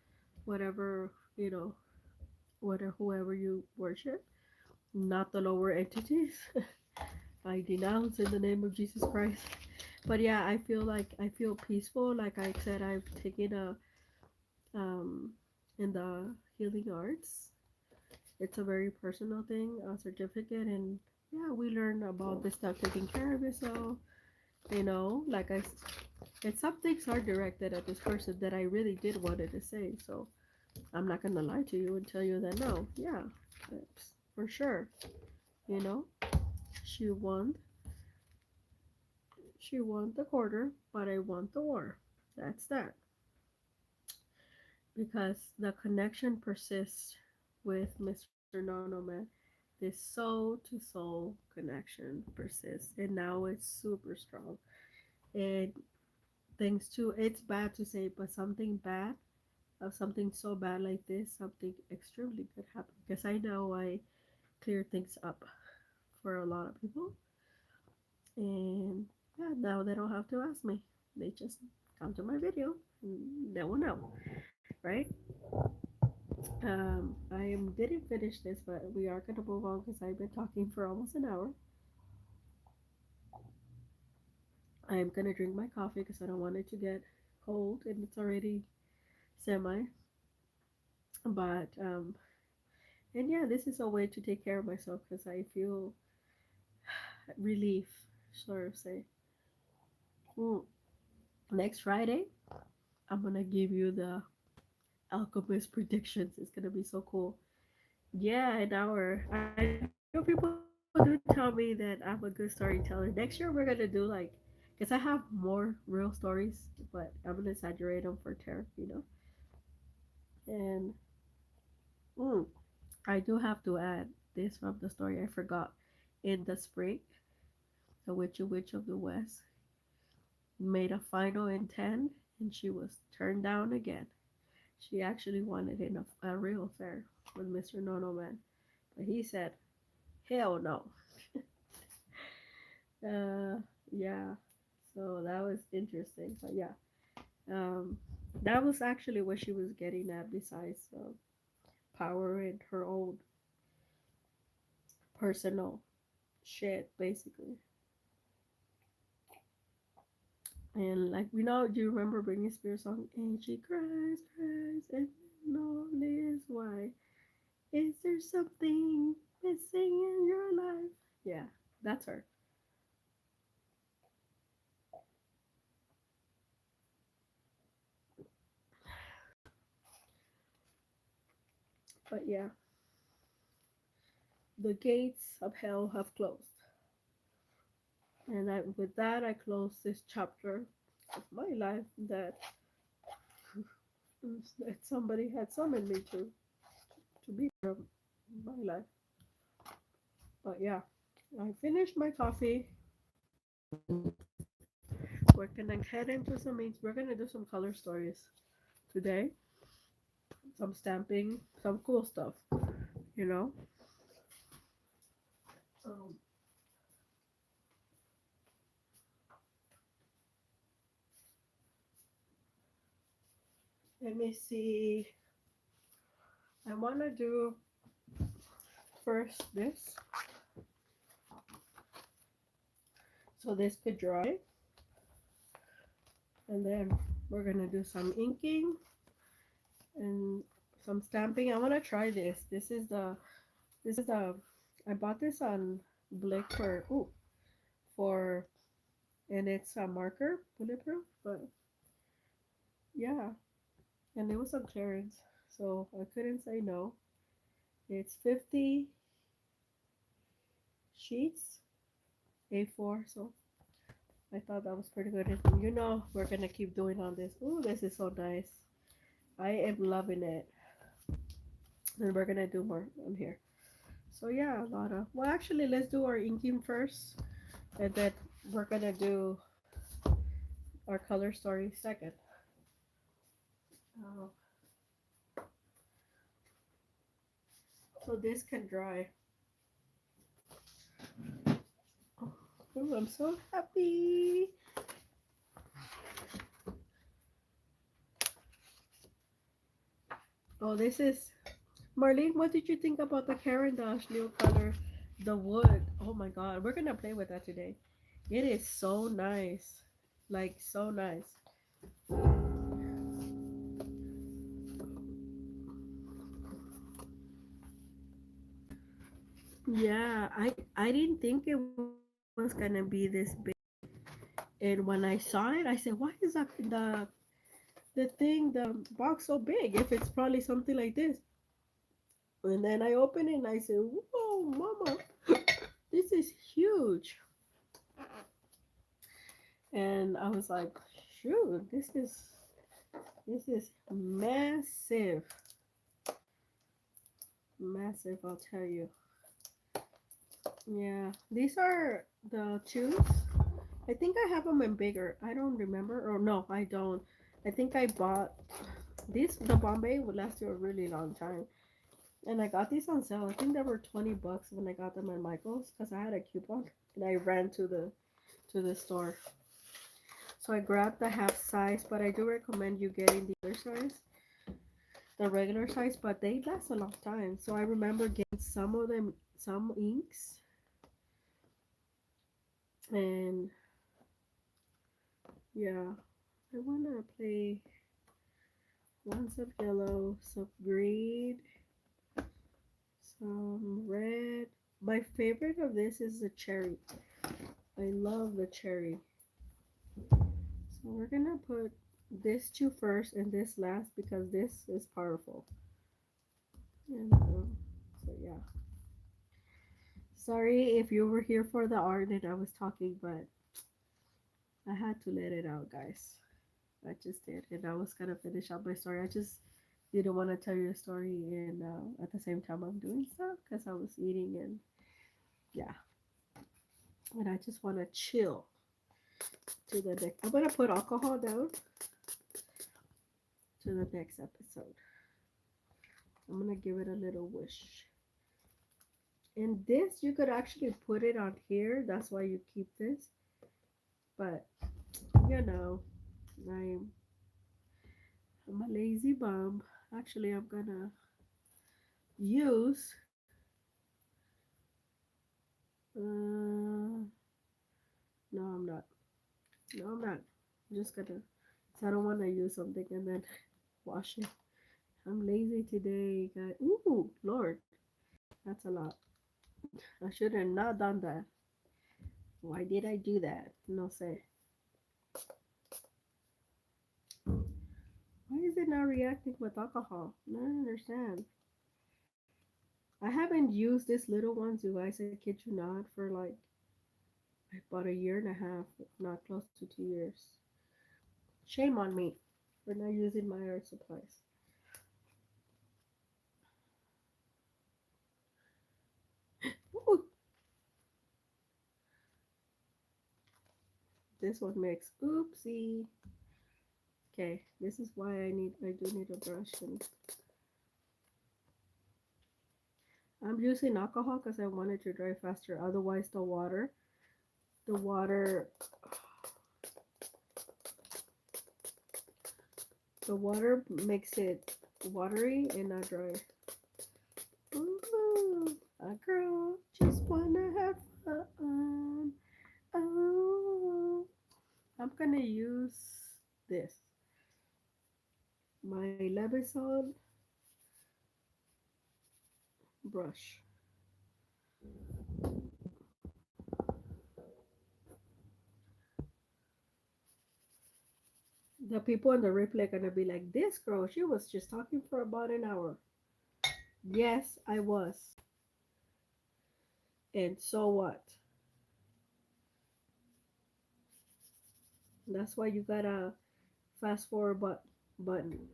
whatever whatever whoever you worship, not the lower entities. I denounce in the name of Jesus Christ. But yeah, I feel like I feel peaceful. Like I said, I've taken a um in the healing arts. It's a very personal thing, a certificate, and yeah, we learn about this stuff, taking care of yourself. Like and some things are directed at this person that I really did wanted to say. So I'm not gonna lie to you and tell you that no, yeah, for sure. You know, she won She won the quarter, but I won the war. That's that. Because the connection persists with Mr. Nono Man. This soul to soul connection persists. And now it's super strong. And thanks to, it's bad to say, but something bad, of something so bad like this, something extremely good happened. Because I know I clear things up for a lot of people. And yeah, now they don't have to ask me. They just come to my video and they will know, right? Didn't finish this, but we are gonna move on because I've been talking for almost an hour. I'm gonna drink my coffee because I don't want it to get cold and it's already semi. But and yeah, this is a way to take care of myself because I feel relief, sort of say. Mm. Next Friday, I'm gonna give you the alchemist predictions. It's gonna be so cool. Yeah, an hour. I know people do tell me that I'm a good storyteller. Next year we're gonna do cause I have more real stories, but I'm gonna exaggerate them for tarot. And mm, I do have to add this from the story I forgot. In the spring, the Witch of the West made a final intent, and she was turned down again. She actually wanted in a real affair with Mr. Nono Man, but he said Hell no. uh, yeah. So that was interesting. But yeah, um, that was actually what she was getting at. Besides power and her own personal shit, basically. And like we know, do you remember Britney Spears song? And she cries, cries, and all is why. Is there something missing in your life? Yeah, that's her. But yeah, the gates of hell have closed. And with that, I close this chapter of my life that somebody had summoned me to be part of my life. But yeah, I finished my coffee. We're gonna head into some inks. We're gonna do some color stories today. Some stamping, some cool stuff. You know. Um, Let me see. I wanna do first this, so this could dry, and then we're gonna do some inking and some stamping. I wanna try this. This is the I bought this on Blick for and it's a marker, bulletproof, but yeah, and it was on clearance, so I couldn't say no. It's 50 sheets, A4, so I thought that was pretty good. And we're gonna keep doing on this. Ooh, this is so nice. I am loving it. And we're gonna do more on here. So yeah, a lot of. Well, actually, let's do our inking first, and then we're gonna do our color story second. Uh, so this can dry. Ooh, I'm so happy. Oh, this is Marlene. What did you think about the Karen Dash new color, the wood? Oh my God, we're gonna play with that today. It is so nice, like so nice. Yeah, I didn't think it was gonna be this big, and when I saw it, I said, "Why is the thing, the box so big? If it's probably something like this." And then I opened it and I said, "Whoa, mama, this is huge!" And I was like, "Shoot, this is massive, massive. I'll tell you." Yeah, these are the tubes. I think I have them in bigger. I don't remember. Or no, I don't. I think I bought these. The Bombay would last you a really long time. And I got these on sale. I think they were $20 when I got them at Michael's because I had a coupon. And I ran to the store. So I grabbed the half size, but I do recommend you getting the other size, the regular size, but they last a long time. So I remember getting some of them, some inks, and yeah, I wanna play ones of yellow, some green, some red. My favorite of this is the cherry. I love the cherry. So we're gonna put this two first and this last because this is powerful. And so yeah. Sorry if you were here for the art and I was talking, but I had to let it out, guys. I just did, and I was gonna finish up my story. I just didn't want to tell you a story, and at the same time I'm doing stuff because I was eating and yeah, and I just want to chill to the next. I'm gonna put alcohol down to the next episode. I'm gonna give it a little wish. And this, you could actually put it on here. That's why you keep this. But, you know, I'm, I'm a lazy bum. Actually, I'm gonna use, no, I'm not. No, I'm not. I'm just gonna, 'cause I don't want to use something and then wash it. I'm lazy today, guys. Ooh, Lord, that's a lot. I should have not done that. Why did I do that? No say. Why is it not reacting with alcohol? I don't understand. I haven't used this little ones, you guys. I kid you not, for like about a year and a half, not close to 2 years. Shame on me for not using my art supplies. Ooh, this one makes oopsie. Okay, this is why I do need a brush, and I'm using alcohol because I want it to dry faster. Otherwise, the water, the water makes it watery and not dry. Ooh, a girl just wanna have fun. Oh, I'm gonna use this, my Levison brush. The people in the replay are gonna be like, this girl, she was just talking for about an hour. Yes, I was. And so what? That's why you gotta fast forward button.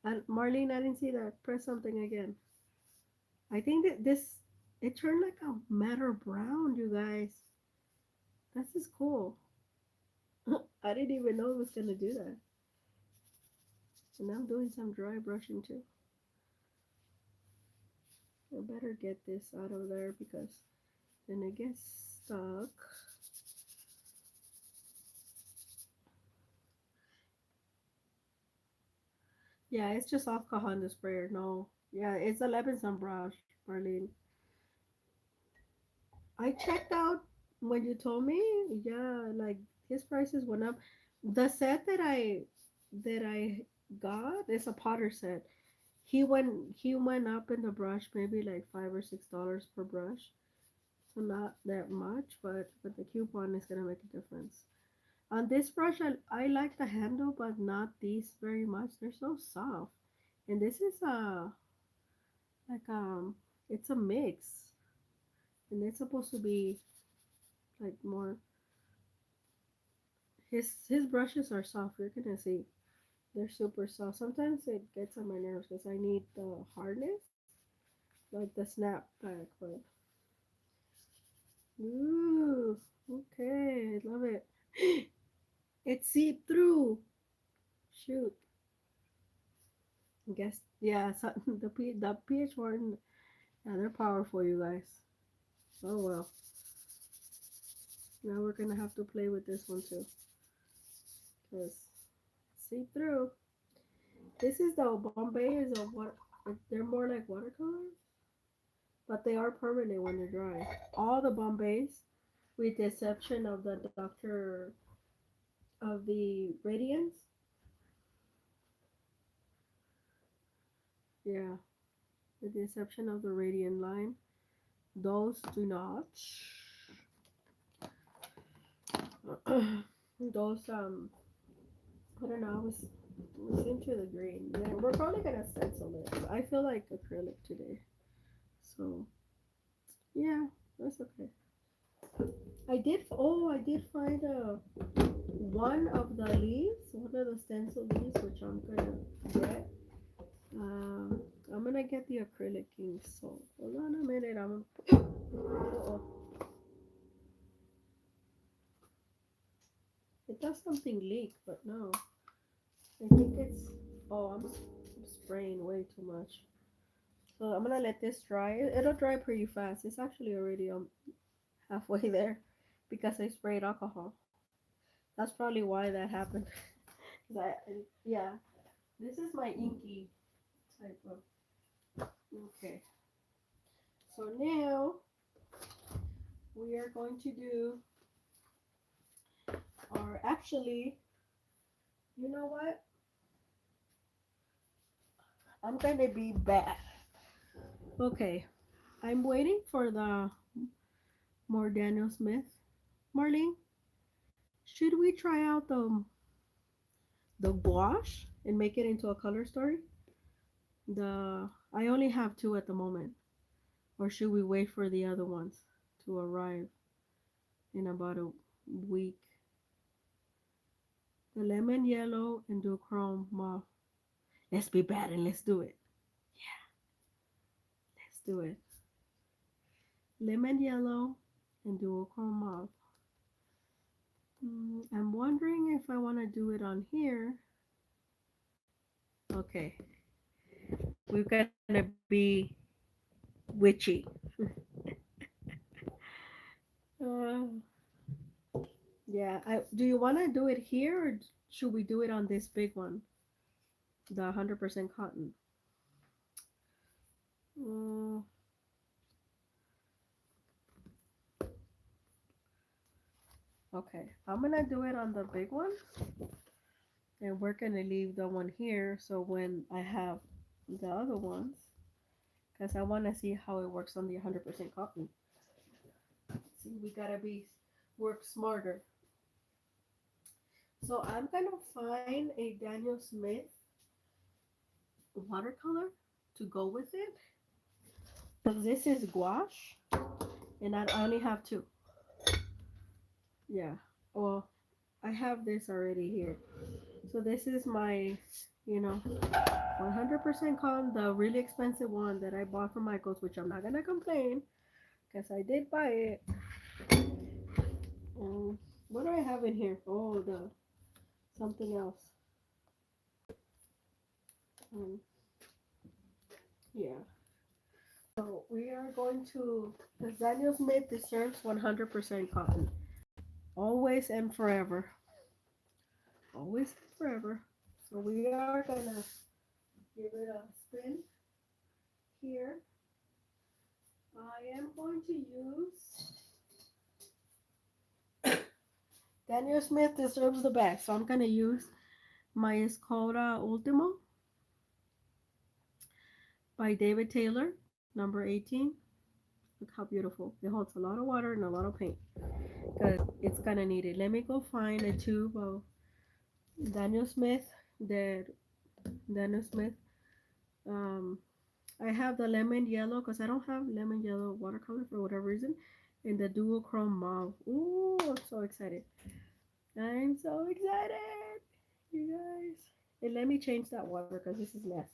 And Marlene, I didn't see that. Press something again. I think that this, it turned like a matter brown, you guys. This is cool. I didn't even know it was gonna do that. And I'm doing some dry brushing too. I better get this out of there because then it gets stuck. Yeah, it's just alcohol in the sprayer. No. Yeah, it's a Levinson brush, Marlene. I checked out when you told me, yeah, like his prices went up. The set that I got is a Potter set. He went up in the brush maybe like $5 or $6 per brush. So not that much, but the coupon is gonna make a difference. On this brush, I like the handle, but not these very much. They're so soft. And this is like it's a mix, and it's supposed to be like more. His brushes are soft. You're gonna see they're super soft. Sometimes it gets on my nerves because I need the hardness, like the snap back. But ooh, okay, I love it. It's see through. Shoot. I guess yeah. So the pH one, yeah, they're powerful, you guys. Oh well. Now we're gonna have to play with this one too, cause see through. This is the Bombay is a what? They're more like watercolors, but they are permanent when they're dry. All the Bombays, with the exception of the Doctor of the Radiance, yeah, with the exception of the Radiant line, those do not. Those I don't know. I was into the green. Yeah, we're probably gonna stencil it. I feel like acrylic today, so yeah, that's okay. I did find one of the leaves, one of the stencil leaves, which I'm gonna get. I'm gonna get the acrylic ink salt. Hold on a minute. Uh-oh. It does something leak, but no. I think it's. Oh, I'm spraying way too much. So I'm gonna let this dry. It'll dry pretty fast. It's actually already halfway there because I sprayed alcohol. That's probably why that happened. 'Cause yeah, this is my inky type of. Okay. So now we are going to do our actually. You know what? I'm gonna be bad. Okay. I'm waiting for the more Daniel Smith. Marlene, should we try out the gouache and make it into a color story? The I only have two at the moment. Or should we wait for the other ones to arrive in about a week? The lemon yellow and duochrome mauve. Let's be bad and let's do it. Yeah, let's do it. Lemon yellow and duochrome mauve. I'm wondering if I want to do it on here. Okay, we're gonna be witchy. Uh, yeah, do you want to do it here or should we do it on this big one, the 100% cotton? Uh, okay, I'm gonna do it on the big one, and we're gonna leave the one here so when I have the other ones, because I want to see how it works on the 100% cotton. See, we gotta be work smarter. So I'm gonna find a Daniel Smith watercolor to go with it. Because this is gouache, and I only have two. Yeah. Well, I have this already here. So this is my, you know, 100% cotton, the really expensive one that I bought from Michael's, which I'm not gonna complain because I did buy it. What do I have in here? Oh, the something else. Um, yeah. So we are going to, because Daniel Smith deserves 100% cotton. Always and forever. Always and forever. So we are gonna give it a spin here. I am going to use Daniel Smith deserves the best. So I'm gonna use my Escoda Ultimo by David Taylor, number 18. Look how beautiful. It holds a lot of water and a lot of paint because it's gonna need it. Let me go find a tube of Daniel Smith that Daniel Smith. Um, I have the lemon yellow because I don't have lemon yellow watercolor for whatever reason, and the duochrome mauve. Ooh, I'm so excited! I'm so excited, you guys. And let me change that water because this is mess.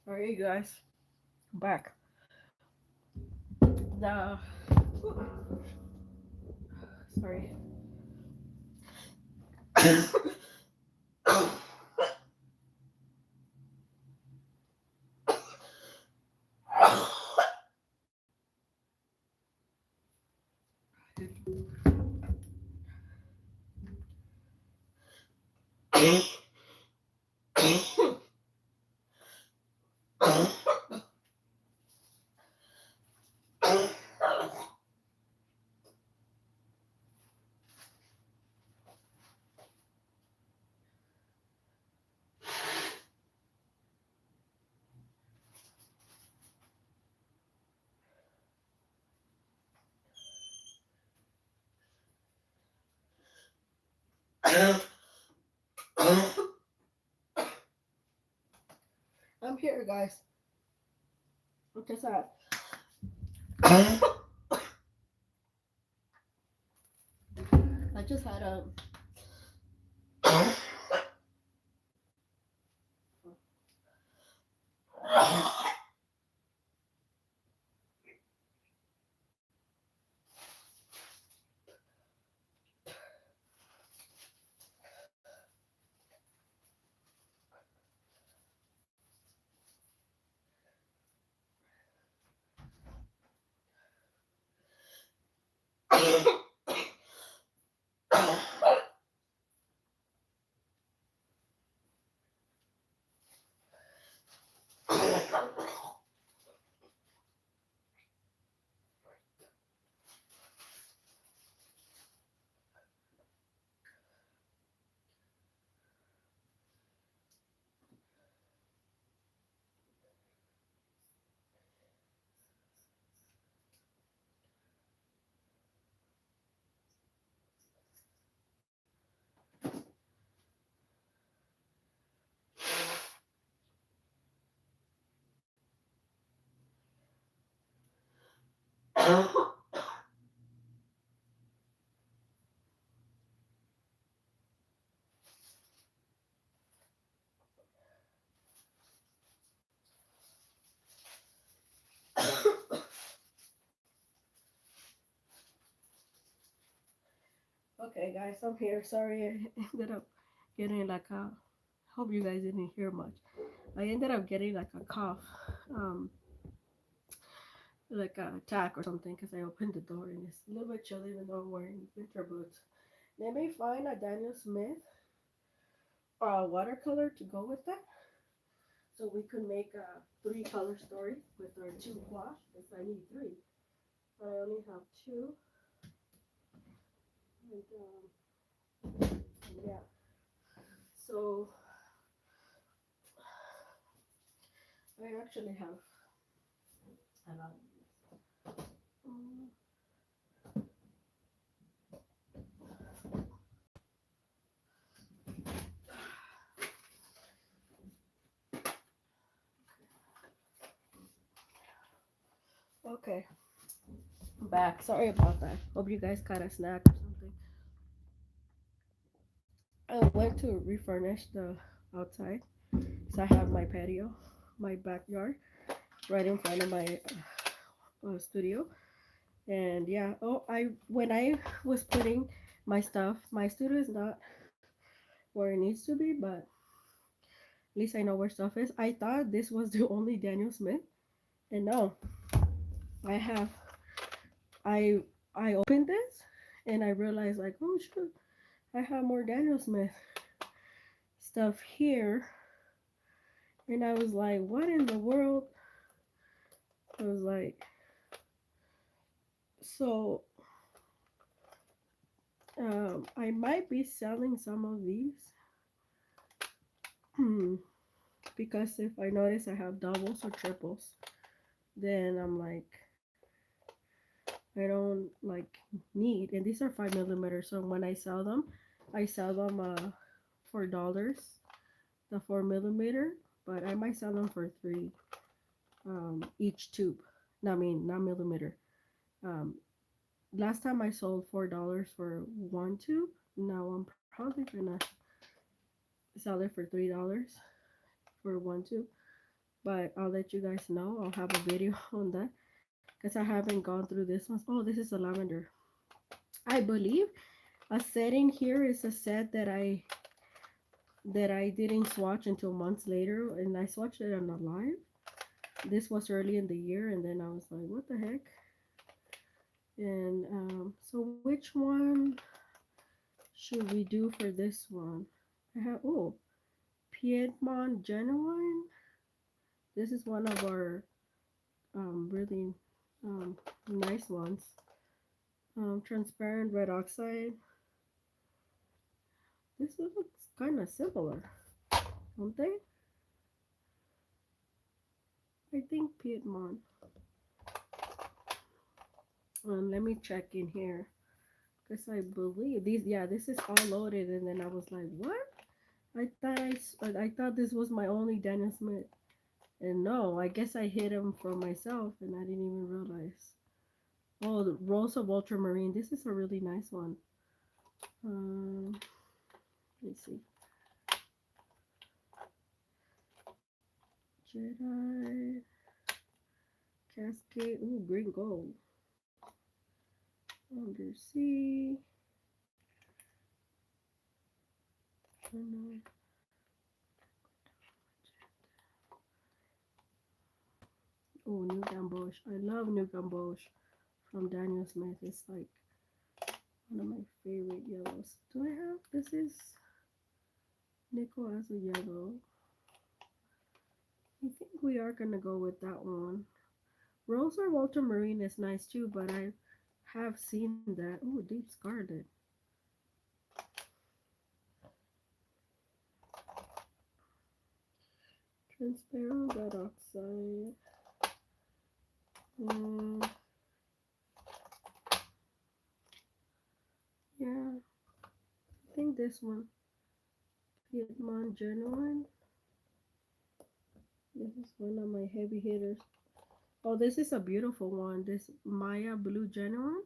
Alright, guys, I'm back. The sorry. I'm here, guys. Look at that. I just had a. Okay, guys, I'm here. Sorry, I ended up getting like a. Hope you guys didn't hear much. I ended up getting like a cough, um, like a attack or something, because I opened the door and it's a little bit chilly even though I'm wearing winter boots. Let me find a Daniel Smith watercolor to go with that, so we could make a three-color story with our two gouache. Because I need three. I only have two, and yeah. So I actually have a lot. Mm, okay, I'm back. Sorry about that. Hope you guys got a snack or something. I went to refurnish the outside, so I have my patio, my backyard, right in front of my studio. And yeah, oh, I when I was putting my stuff, my studio is not where it needs to be, but at least I know where stuff is. I thought this was the only Daniel Smith, and no, I have I I opened this and I realized like, oh shoot, I have more Daniel Smith stuff here, and I was like, what in the world? I was like, so I might be selling some of these. Hmm. Because if I notice I have doubles or triples, then I'm like, I don't like need. And these are 5 millimeters. So when I sell them $4, the 4 millimeter, but I might sell them for three each tube. No, I mean not millimeter. Um, last time I sold $4 for one tube. Now I'm probably gonna sell it for $3 for one tube. But I'll let you guys know. I'll have a video on that because I haven't gone through this one. Oh, this is a lavender. I believe a setting here is a set that I didn't swatch until months later, and I swatched it on a live. This was early in the year, and then I was like, what the heck? And so which one should we do for this one? I have, oh, Piedmont Genuine. This is one of our really nice ones. Transparent red oxide. This looks kind of similar, don't they? I think Piedmont. Let me check in here. Because I believe these, yeah, this is all loaded. And then I was like, what? I thought this was my only Daniel Smith. And no, I guess I hid him for myself and I didn't even realize. Oh, the Rose of Ultramarine. This is a really nice one. Um, let's see. Jedi Cascade. Ooh, green gold. Undersea. Uh, oh, New Gamboge. I love New Gamboge from Daniel Smith. It's like one of my favorite yellows. Do I have? This is nickel as a yellow. I think we are gonna go with that one. Rose or Ultramarine is nice too, but I have seen that. Oh, deep scarlet. Transparent red oxide. Mm, yeah, I think this one. Piedmont Genuine. This is one of my heavy hitters. Oh, this is a beautiful one. This Maya Blue Genuine.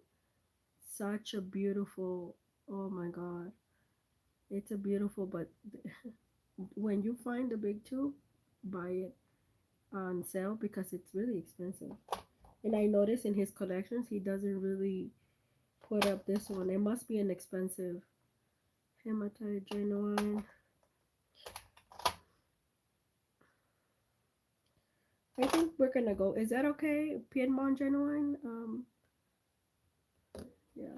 Such a beautiful. Oh my God. It's a beautiful, but when you find the big tube, buy it on sale because it's really expensive. And I notice in his collections he doesn't really put up this one. It must be an expensive hematite genuine. I think we're gonna go. Is that okay? Piedmont genuine. Yeah,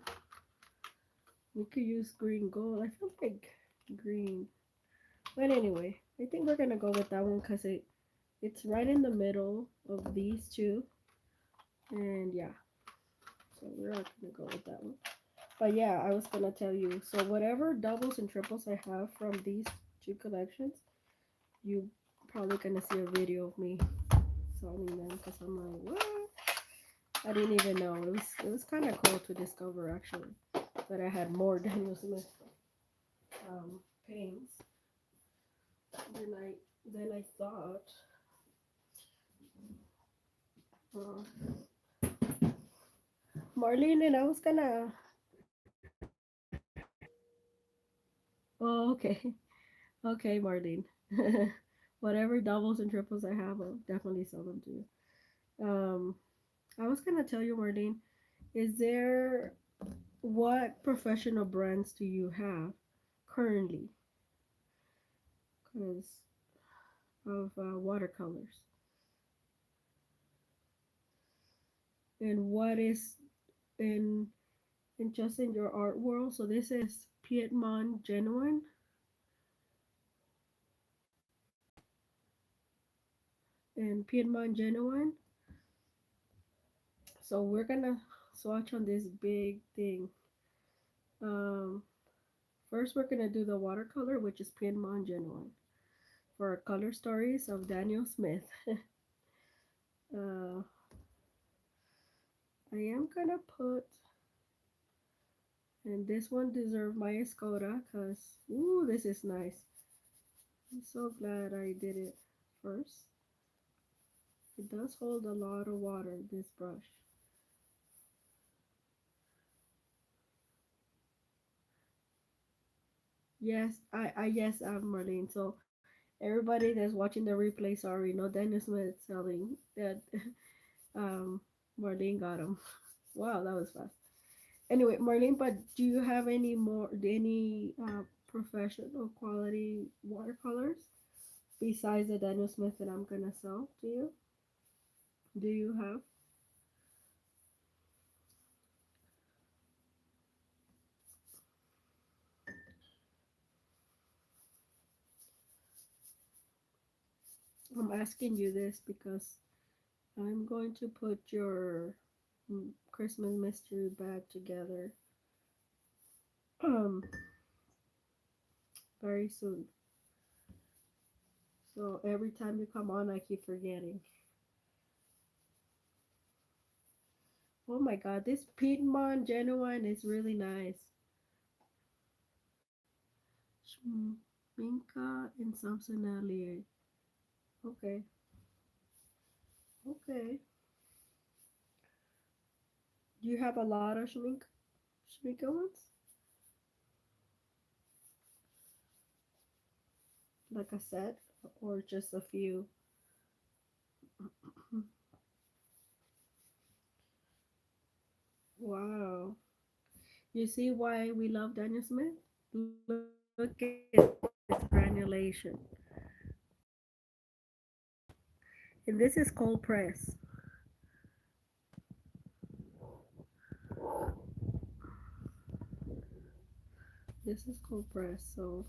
we could use green gold. I feel like green. But anyway, I think we're gonna go with that one because it's right in the middle of these two. And yeah, so we're not gonna go with that one. But yeah, I was gonna tell you. So whatever doubles and triples I have from these two collections, you probably gonna see a video of me selling them because I'm like, what? I didn't even know. It was kind of cool to discover actually that I had more Daniel Smith paints than I thought. Uh, Marlene, and I was gonna. Oh, okay, okay, Marlene. Whatever doubles and triples I have, I'll definitely sell them to you. I was gonna tell you, Marlene, is there what professional brands do you have currently? Because of watercolors, and what is in just in your art world? So this is Piedmont Genuine and Piedmont Genuine. So we're gonna swatch on this big thing. Um, First, we're gonna do the watercolor, which is Piedmont Genuine, for our color stories of Daniel Smith. uh, I am gonna put, and this one deserved my Escoda, cause ooh, this is nice. I'm so glad I did it first. It does hold a lot of water, this brush. Yes, yes, I'm Marlene. So everybody that's watching the replay, sorry, no Daniel Smith selling that. um, Marlene got him. Wow, that was fast. Anyway, Marlene, but do you have any professional quality watercolors besides the Daniel Smith that I'm gonna sell to you? Do you have? I'm asking you this because I'm going to put your Christmas mystery bag together um very soon. So every time you come on, I keep forgetting. Oh my God, this Piedmont genuine is really nice. Minka and Samson earlier. Okay, okay. Do you have a lot of Shminka ones? Like a set or just a few? Wow. You see why we love Daniel Smith? Look at this granulation. And this is cold press. This is cold press. So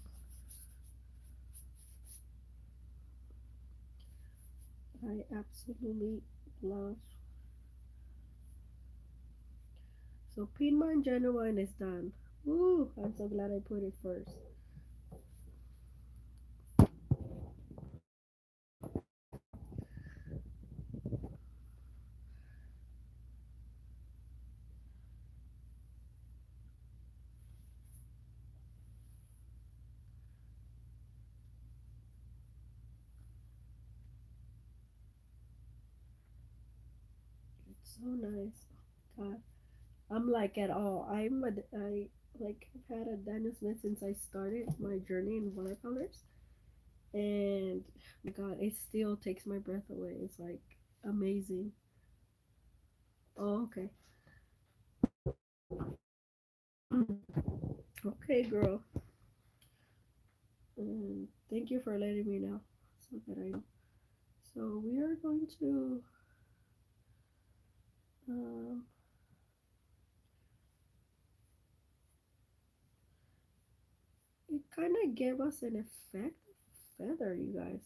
I absolutely love. So Piedmont Genuine is done. Woo! I'm so glad I put it first. It's so nice. God, I'm like at all. I like I've had a Daniel Smith since I started my journey in watercolors, and my God, it still takes my breath away. It's like amazing. Oh, okay, okay, girl. Thank you for letting me know so that I know. So we are going to. Um, it kind of gave us an effect of feather, you guys.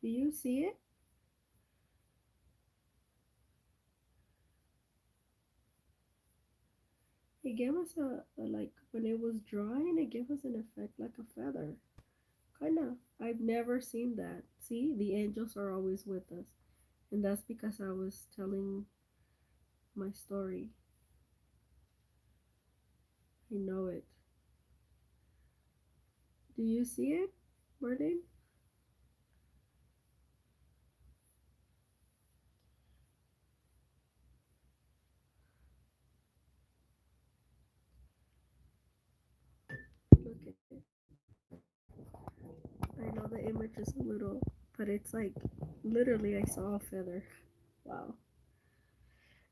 Do you see it? It gave us a like when it was drying, it gave us an effect like a feather. Kind of. I've never seen that. See, the angels are always with us, and that's because I was telling my story. I know it. Do you see it, Martin? Look at it. I know the image is a little, but it's like literally I saw a feather. Wow.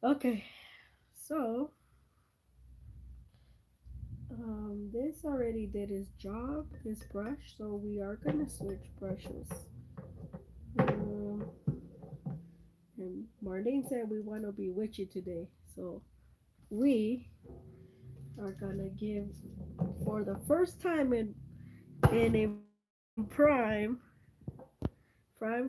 Okay, so this already did its job, this brush, so we are gonna switch brushes. Um, and Marlene said we want to be witchy today, so we are gonna give for the first time in prime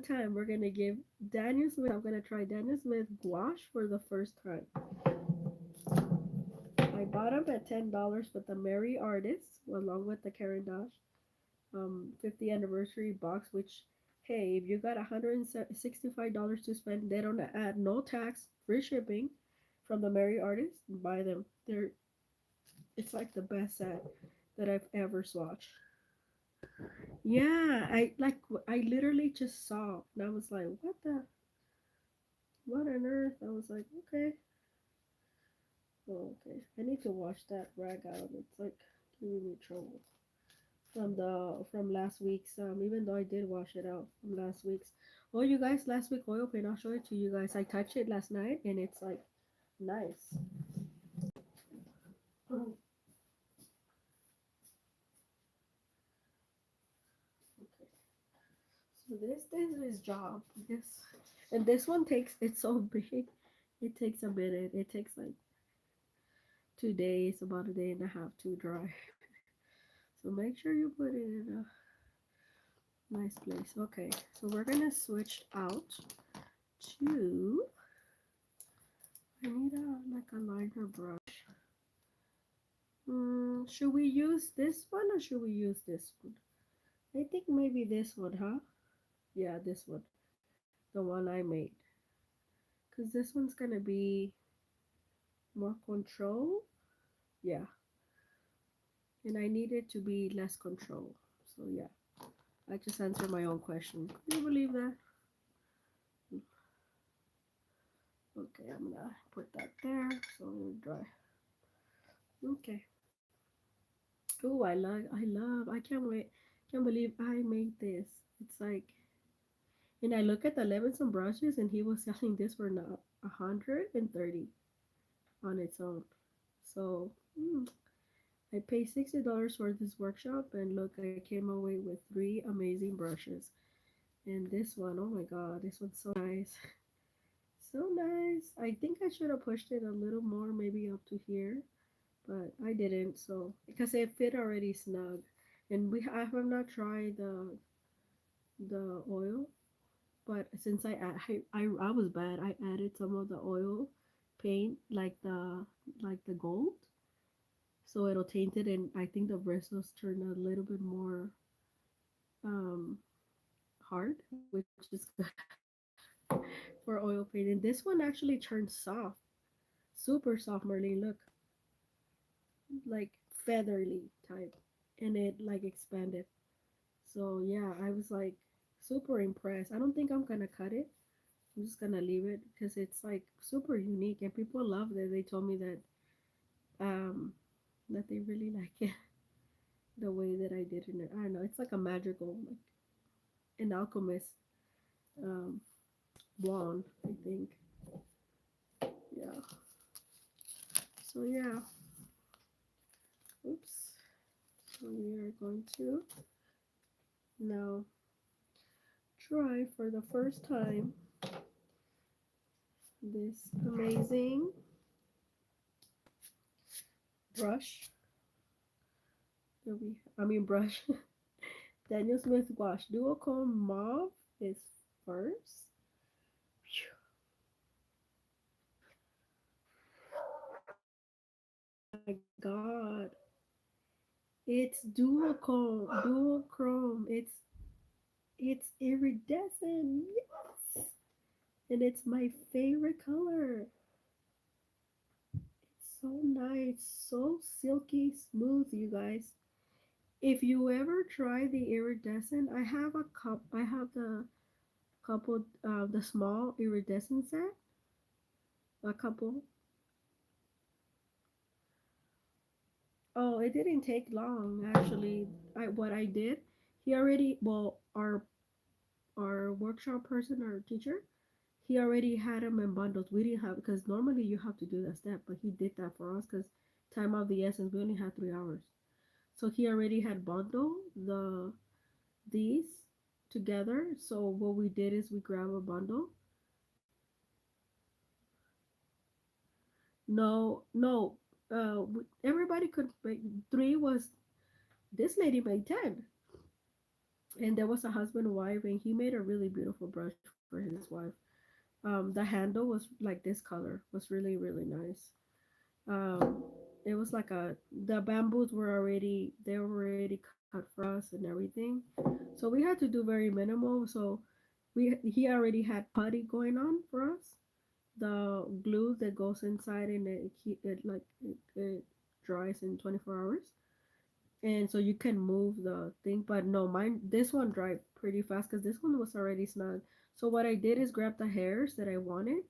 time. We're gonna give Daniel Smith. I'm gonna try Daniel Smith gouache for the first time. I bought them at $10, but the Merry Artist, along with the Karen Dash 50th anniversary box, which, hey, if you got $165 to spend, they don't add no tax, free shipping from the Merry Artist. Buy them. It's like the best set that I've ever swatched. Yeah, I literally just saw and I was like, what on earth? I was like, okay, oh, okay. I need to wash that rag out. It's like giving me trouble from last week's. Even though I did wash it out from last week's. Oh, you guys, last week oil paint. I'll show it to you guys. I touched it last night and it's like nice. Okay, so this is his job. This and this one takes. It's so big. It takes a minute. It takes like 2 days, about a day and a half to dry. So make sure you put it in a nice place. Okay, so we're gonna switch out to. I need a liner brush. Should we use this one or should we use this one? I think maybe this one, huh? Yeah, this one, the one I made, cause this one's gonna be more control. Yeah, and I need it to be less control. So yeah, I just answered my own question. Can you believe that? Okay, I'm gonna put that there so it'll dry. Okay. Oh, I can't wait. Can't believe I made this. It's like, and I look at the Levinson brushes, and he was selling this for now 130 on its own. So I paid $60 for this workshop, and look, I came away with three amazing brushes. And this one, oh my god, this one's so nice. So nice. I think I should have pushed it a little more, maybe up to here, but I didn't. So because it fit already snug, and I have not tried the oil, but since I was bad, I added some of the oil paint, like the gold, so it'll taint it, and I think the bristles turn a little bit more um hard, which is good for oil paint. And this one actually turned soft, super soft, Marlene. Look, like feathery type, and it like expanded. So yeah, I was like super impressed. I don't think I'm gonna cut it. I'm just gonna leave it because it's like super unique and people love it. They told me um that they really like it the way that I did it. I don't know. It's like a magical, like an alchemist um wand, I think. Yeah. So yeah. Oops. So we are going to now try for the first time this amazing brush brush. Daniel Smith wash duochrome mauve is first. Oh my god, it's duochrome. It's iridescent, yes, and it's my favorite color. It's so nice, so silky smooth, you guys. If you ever try the iridescent, I have a cup. I have the couple, the small iridescent set. A couple. Oh, it didn't take long actually. What I did, he already our workshop person, our teacher, he already had them in bundles. We didn't have because normally you have to do that step, but he did that for us because time of the essence. We only had 3 hours, so he already had bundled these together. So what we did is we grab a bundle. No, no. Everybody could make three. Was this lady made 10, and there was a husband and wife, and he made a really beautiful brush for his wife. The handle was like this color, was really really nice. Um, it was like the bamboos were already, they were already cut for us and everything. So we had to do very minimal. So he already had putty going on for us. The glue that goes inside and it dries in 24 hours. And so you can move the thing, but no, mine, this one dried pretty fast because this one was already snug. So what I did is grab the hairs that I wanted.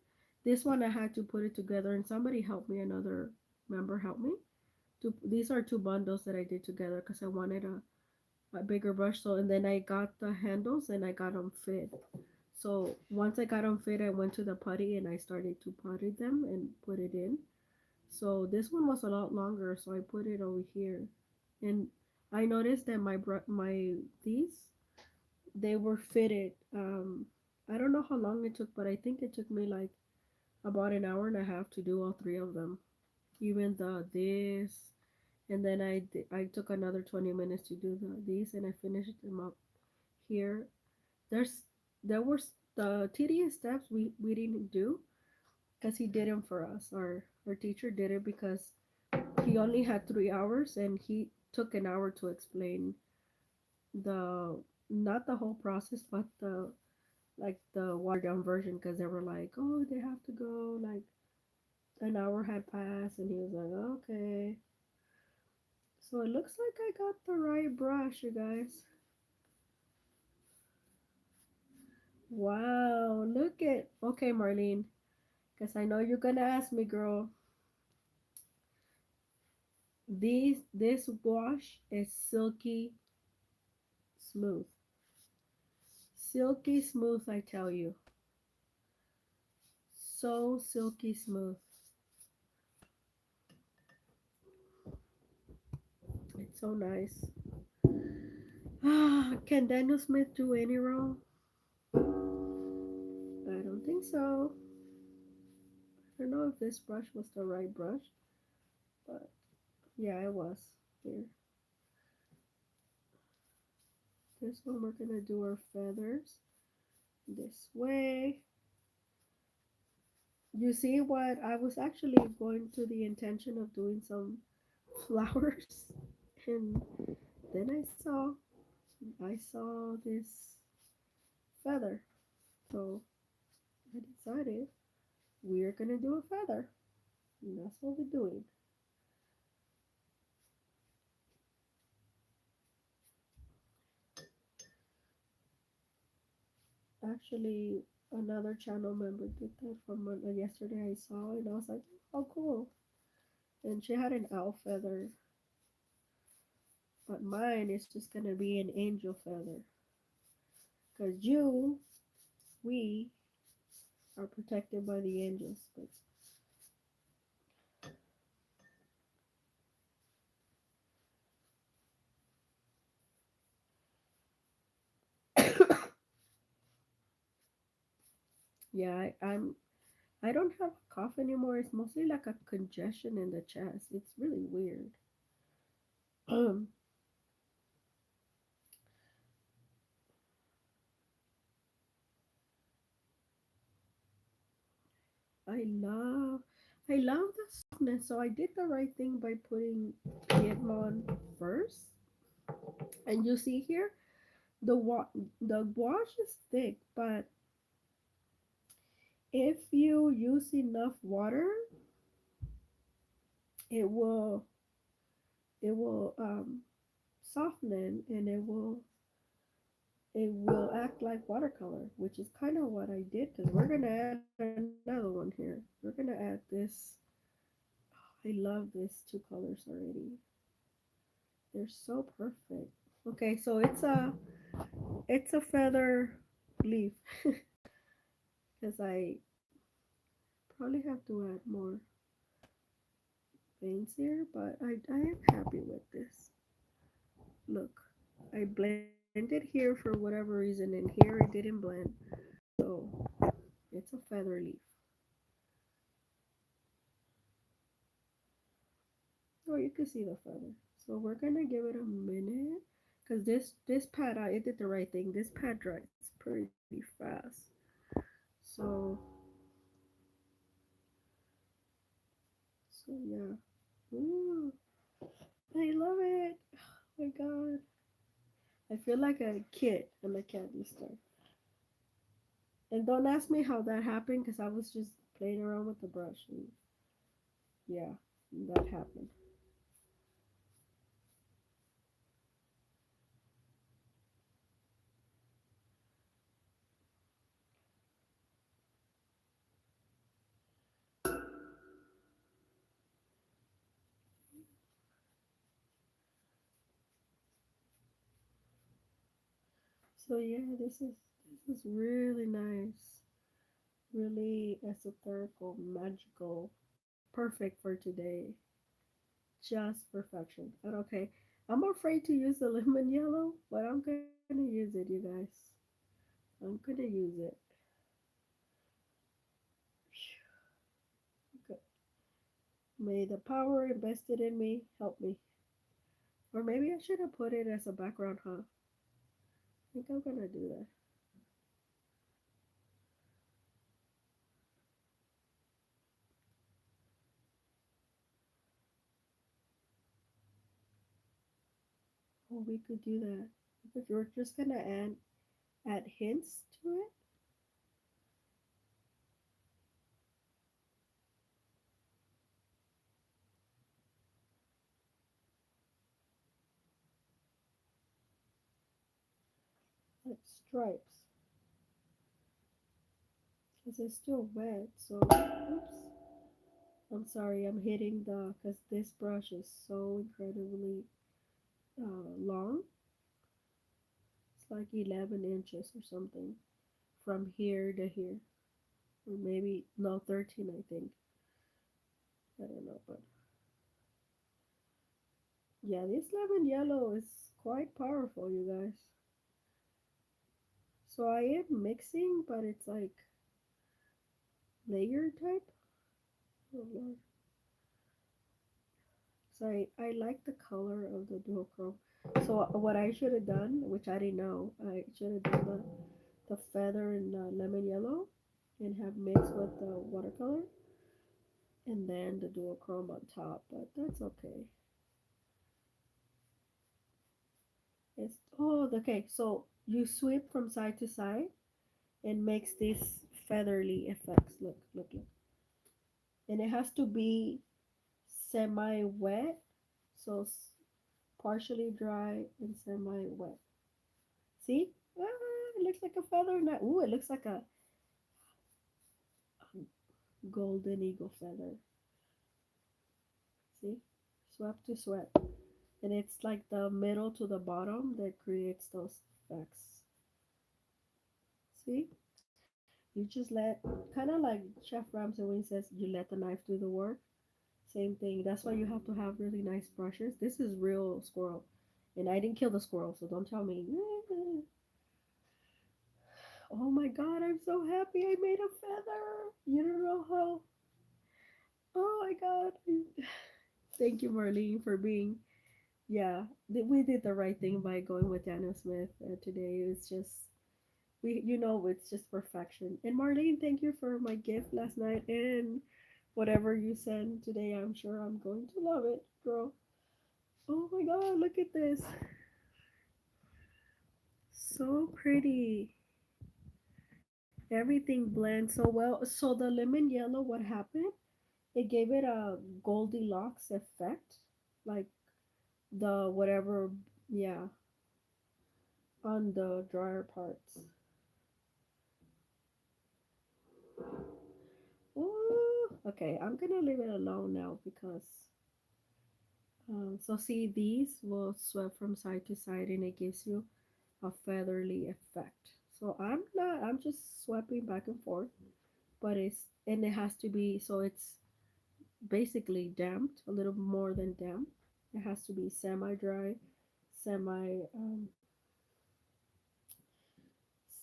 This one I had to put it together, and somebody helped me, another member helped me. These are two bundles that I did together because I wanted a bigger brush. So and then I got the handles and I got them fit. So once I got them fit, I went to the putty and I started to putty them and put it in. So this one was a lot longer, so I put it over here. And I noticed that my these, they were fitted. I don't know how long it took, but I think it took me like about an hour and a half to do all three of them. Even the this, and then I took another 20 minutes to do these, and I finished them up here. There's there was the tedious steps we didn't do because he did them for us. Our teacher did it because he only had 3 hours and he took an hour to explain the, not the whole process, but the, like the watered down version, because they were like, oh, they have to go, like an hour had passed, and he was like, okay. So it looks like I got the right brush, you guys. Wow, look at, okay, Marlene, because I know you're gonna ask me, girl. This wash is silky smooth. Silky smooth, I tell you. So silky smooth. It's so nice. Can Daniel Smith do any wrong? I don't think so. I don't know if this brush was the right brush, but yeah, it was. Here. This one we're gonna do our feathers this way. You see what, I was actually going to the intention of doing some flowers, and then I saw this feather. So I decided we're gonna do a feather. And that's what we're doing. Actually, another channel member did that from yesterday I saw, and I was like, oh, cool. And she had an owl feather, but mine is just gonna be an angel feather. Because we are protected by the angels. But yeah, I don't have a cough anymore. It's mostly like a congestion in the chest. It's really weird. Um, I love I love the softness. So I did the right thing by putting it on first. And you see here, the wash is thick, but if you use enough water, it will soften, and it will act like watercolor, which is kind of what I did, because we're gonna add another one here. We're gonna add this. I love these two colors already. They're so perfect. Okay, so it's a feather leaf, because I probably have to add more veins here, but I am happy with this. Look, I blended here for whatever reason, and here it didn't blend. So it's a feather leaf. Oh, you can see the feather. So we're gonna give it a minute, because this pad, it did the right thing. This pad dries pretty fast. So so yeah. Ooh, I love it. Oh my god. I feel like a kid in a candy store. And don't ask me how that happened because I was just playing around with the brush. And yeah, that happened. So yeah, this is really nice. Really esoterical, magical, perfect for today. Just perfection. And okay, I'm afraid to use the lemon yellow, but I'm gonna use it, you guys. I'm gonna use it. Good. May the power invested in me help me. Or maybe I should have put it as a background, huh? I think I'm gonna do that. Oh, we could do that. Because we're just gonna add hints to it. Like stripes. Because it's still wet, so oops. I'm sorry, I'm hitting because this brush is so incredibly long. It's like 11 inches or something from here to here. Or maybe, no, 13, I think. I don't know, but yeah, this lemon yellow is quite powerful, you guys. So I am mixing, but it's like layer type. Oh Lord. So I like the color of the duochrome. So what I should have done, which I didn't know, I should have done the feather in lemon yellow and have mixed with the watercolor and then the duochrome on top. But that's okay. It's oh okay. So you sweep from side to side and makes these featherly effects. Look, look, look. And it has to be semi-wet, so partially dry and semi-wet. See? Ah, it looks like a feather. Now, ooh, it looks like a golden eagle feather. See? Swept to swept. And it's like the middle to the bottom that creates those effects. See? You just let, kind of like Chef Ramsay when he says, you let the knife do the work. Same thing. That's why you have to have really nice brushes. This is real squirrel. And I didn't kill the squirrel, so don't tell me. Oh my god, I'm so happy I made a feather. You don't know how. Oh my god. Thank you, Marlene, for being. Yeah, we did the right thing by going with Daniel Smith today. It's just. It's just perfection. And Marlene, thank you for my gift last night and whatever you send today. I'm sure I'm going to love it, girl. Oh my god, look at this. So pretty. Everything blends so well. So the lemon yellow, what happened? It gave it a Goldilocks effect. Like the whatever, yeah, on the drier parts. Ooh, okay, I'm gonna leave it alone now because so see these will sweep from side to side and it gives you a featherly effect. So I'm just sweeping back and forth, but it has to be so it's basically damped, a little more than damp. It has to be semi-dry, semi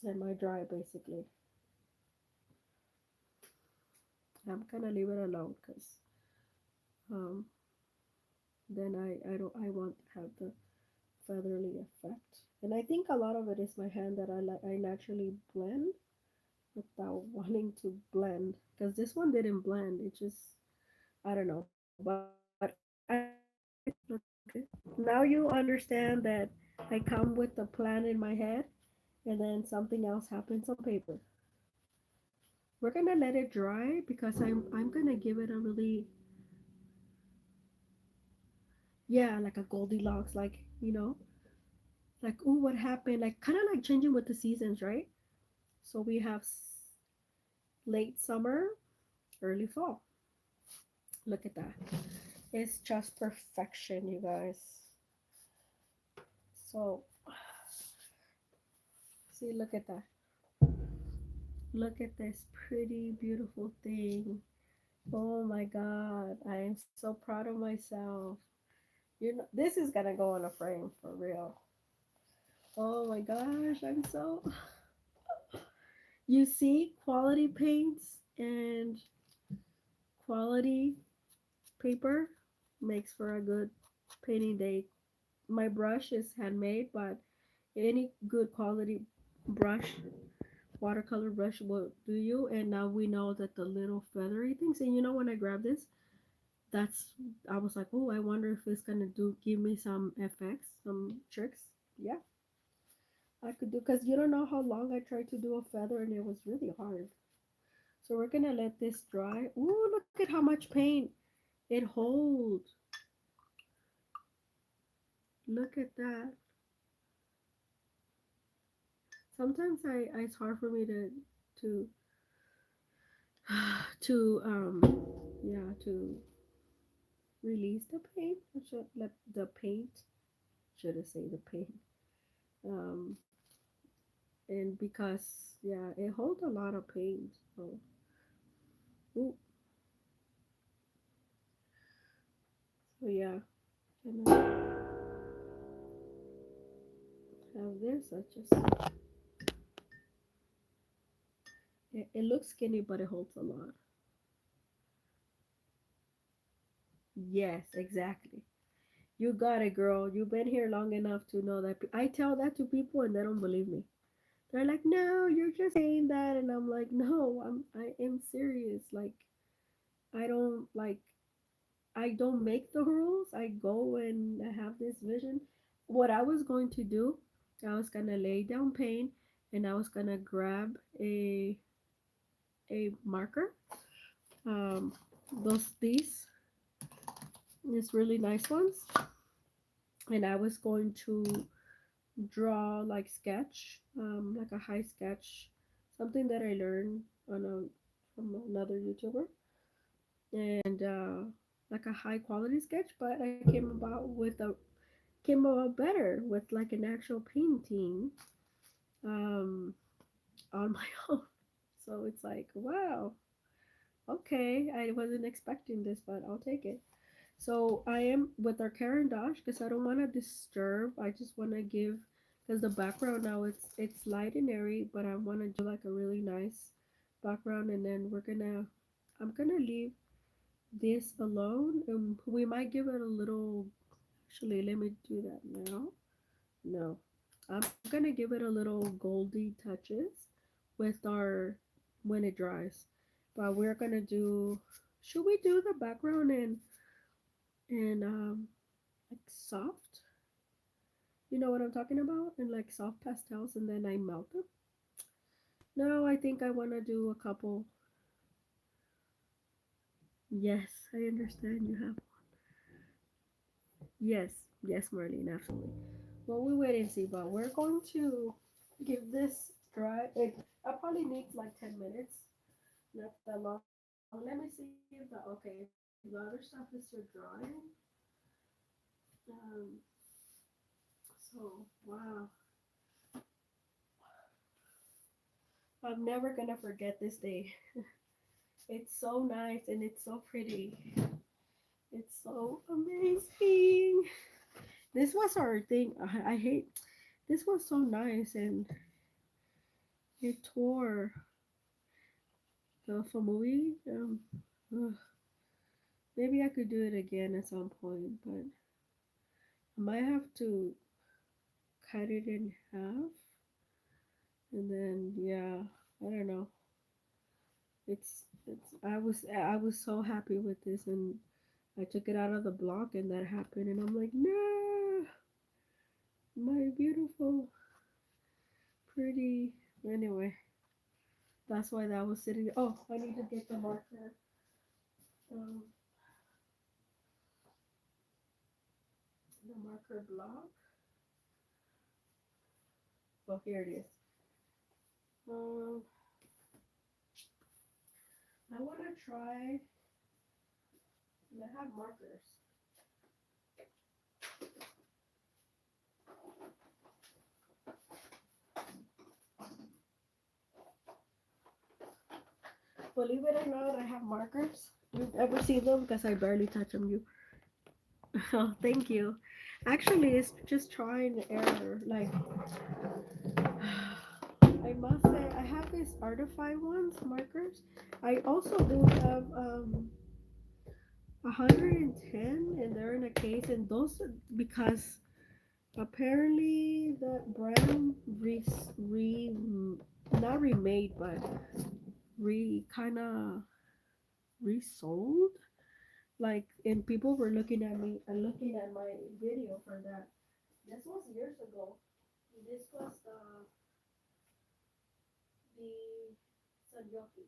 semi-dry basically. I'm gonna leave it alone because um, then I don't I want to have the featherly effect. And I think a lot of it is my hand that I naturally blend without wanting to blend because this one didn't blend. It just I don't know, but I look at it. Now you understand that I come with the plan in my head, and then something else happens on paper. We're gonna let it dry because I'm gonna give it a really, yeah, like a Goldilocks, like, like, oh, what happened, like kind of like changing with the seasons, right? So we have late summer, early fall. Look at that. It's just perfection, you guys. So see, look at that. Look at this pretty beautiful thing. Oh my god, I am so proud of myself. This is gonna go on a frame for real. Oh my gosh, I'm so. You see, quality paints and quality paper makes for a good painting day. My brush is handmade, but any good quality brush, watercolor brush will do you. And now we know that the little feathery things, and when I grab this, that's I was like, oh, I wonder if it's gonna give me some effects, some tricks. Yeah, I could do, because you don't know how long I tried to do a feather and it was really hard. So we're gonna let this dry. Ooh, look at how much paint it holds. Look at that. Sometimes it's hard for me to to release the paint. I should let the paint. Should I say the paint? Um, and because yeah, it holds a lot of paint. So, ooh, so yeah, and I have this. I just it looks skinny, but it holds a lot. Yes, exactly. You got it, girl. You've been here long enough to know that. I tell that to people and they don't believe me. They're like, "No, you're just saying that," and I'm like, "No, I am serious. Like, I don't like I don't make the rules. I go and I have this vision. What I was going to do, I was gonna lay down paint, and I was gonna grab a marker. Um, these really nice ones, and I was going to draw like sketch, like a high sketch, something that I learned from another YouTuber, and like a high quality sketch. But I came about better with like an actual painting, um, on my own. So it's like, wow, okay, I wasn't expecting this, but I'll take it. So I am with our Karen Dash because I don't want to disturb. I just want to give, because the background now it's light and airy, but I want to do like a really nice background, and then I'm gonna leave this alone, and we might give it a little. Actually, let me do that now. No, I'm gonna give it a little goldy touches with our when it dries. But we're gonna do. Should we do the background and like soft? You know what I'm talking about? And like soft pastels, and then I melt them. No, I think I wanna do a couple. Yes, I understand you have. Yes, yes, Marlene, absolutely. Well, we wait and see, but we're going to give this dry. I probably need like 10 minutes, not that long. Let me see if the other stuff is still drying. Um, so wow, I'm never gonna forget this day. It's so nice and it's so pretty. It's so amazing. This was our thing. I hate. This was so nice and it tore the movie. Ugh. Maybe I could do it again at some point, but I might have to cut it in half, and then yeah, I don't know. It's I was so happy with this, and I took it out of the block and that happened, and I'm like, no, my beautiful, pretty. Anyway, that's why that was sitting. Oh, I need to get the marker. Um, the marker block. Oh, here it is. Um, I want to try. And I have markers. Believe it or not, I have markers. You've ever seen them? Because I barely touch them. You. Oh, thank you. Actually, it's just trying and error. Like, I must say, I have these Artify ones, markers. I also do have 110, and they're in a case, and those, because apparently the brand not remade, but kind of resold. Like, and people were looking at me and looking at my video for that. This was years ago. This was the Sanyoki.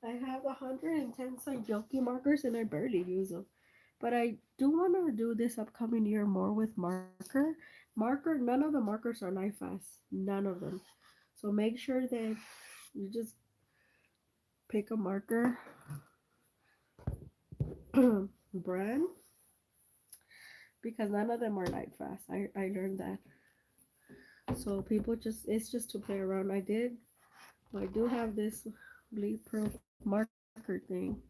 I have 110 Sanyoki markers and I barely use them. But I do want to do this upcoming year more with marker. None of the markers are light fast. None of them. So make sure that you just pick a marker brand, because none of them are light fast. I learned that. So people just, it's just to play around. I do have this bleed proof marker thing,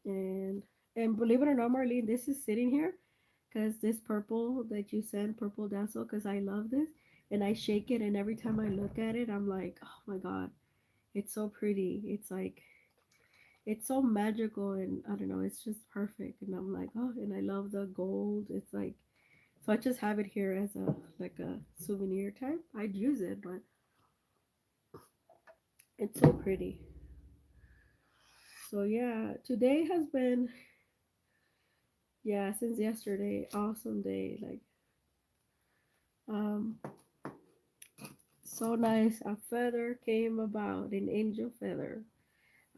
and believe it or not, Marlene, this is sitting here because this purple that you sent, purple dazzle, because I love this, and I shake it, and every time I look at it, I'm like, oh my god, it's so pretty. It's like, it's so magical, and I don't know, it's just perfect, and I'm like, oh, and I love the gold. It's like, so I just have it here as a, like a souvenir type. I'd use it, but it's so pretty. So yeah, today has been, yeah, since yesterday, awesome day. Like, um so nice. A feather came about, an angel feather,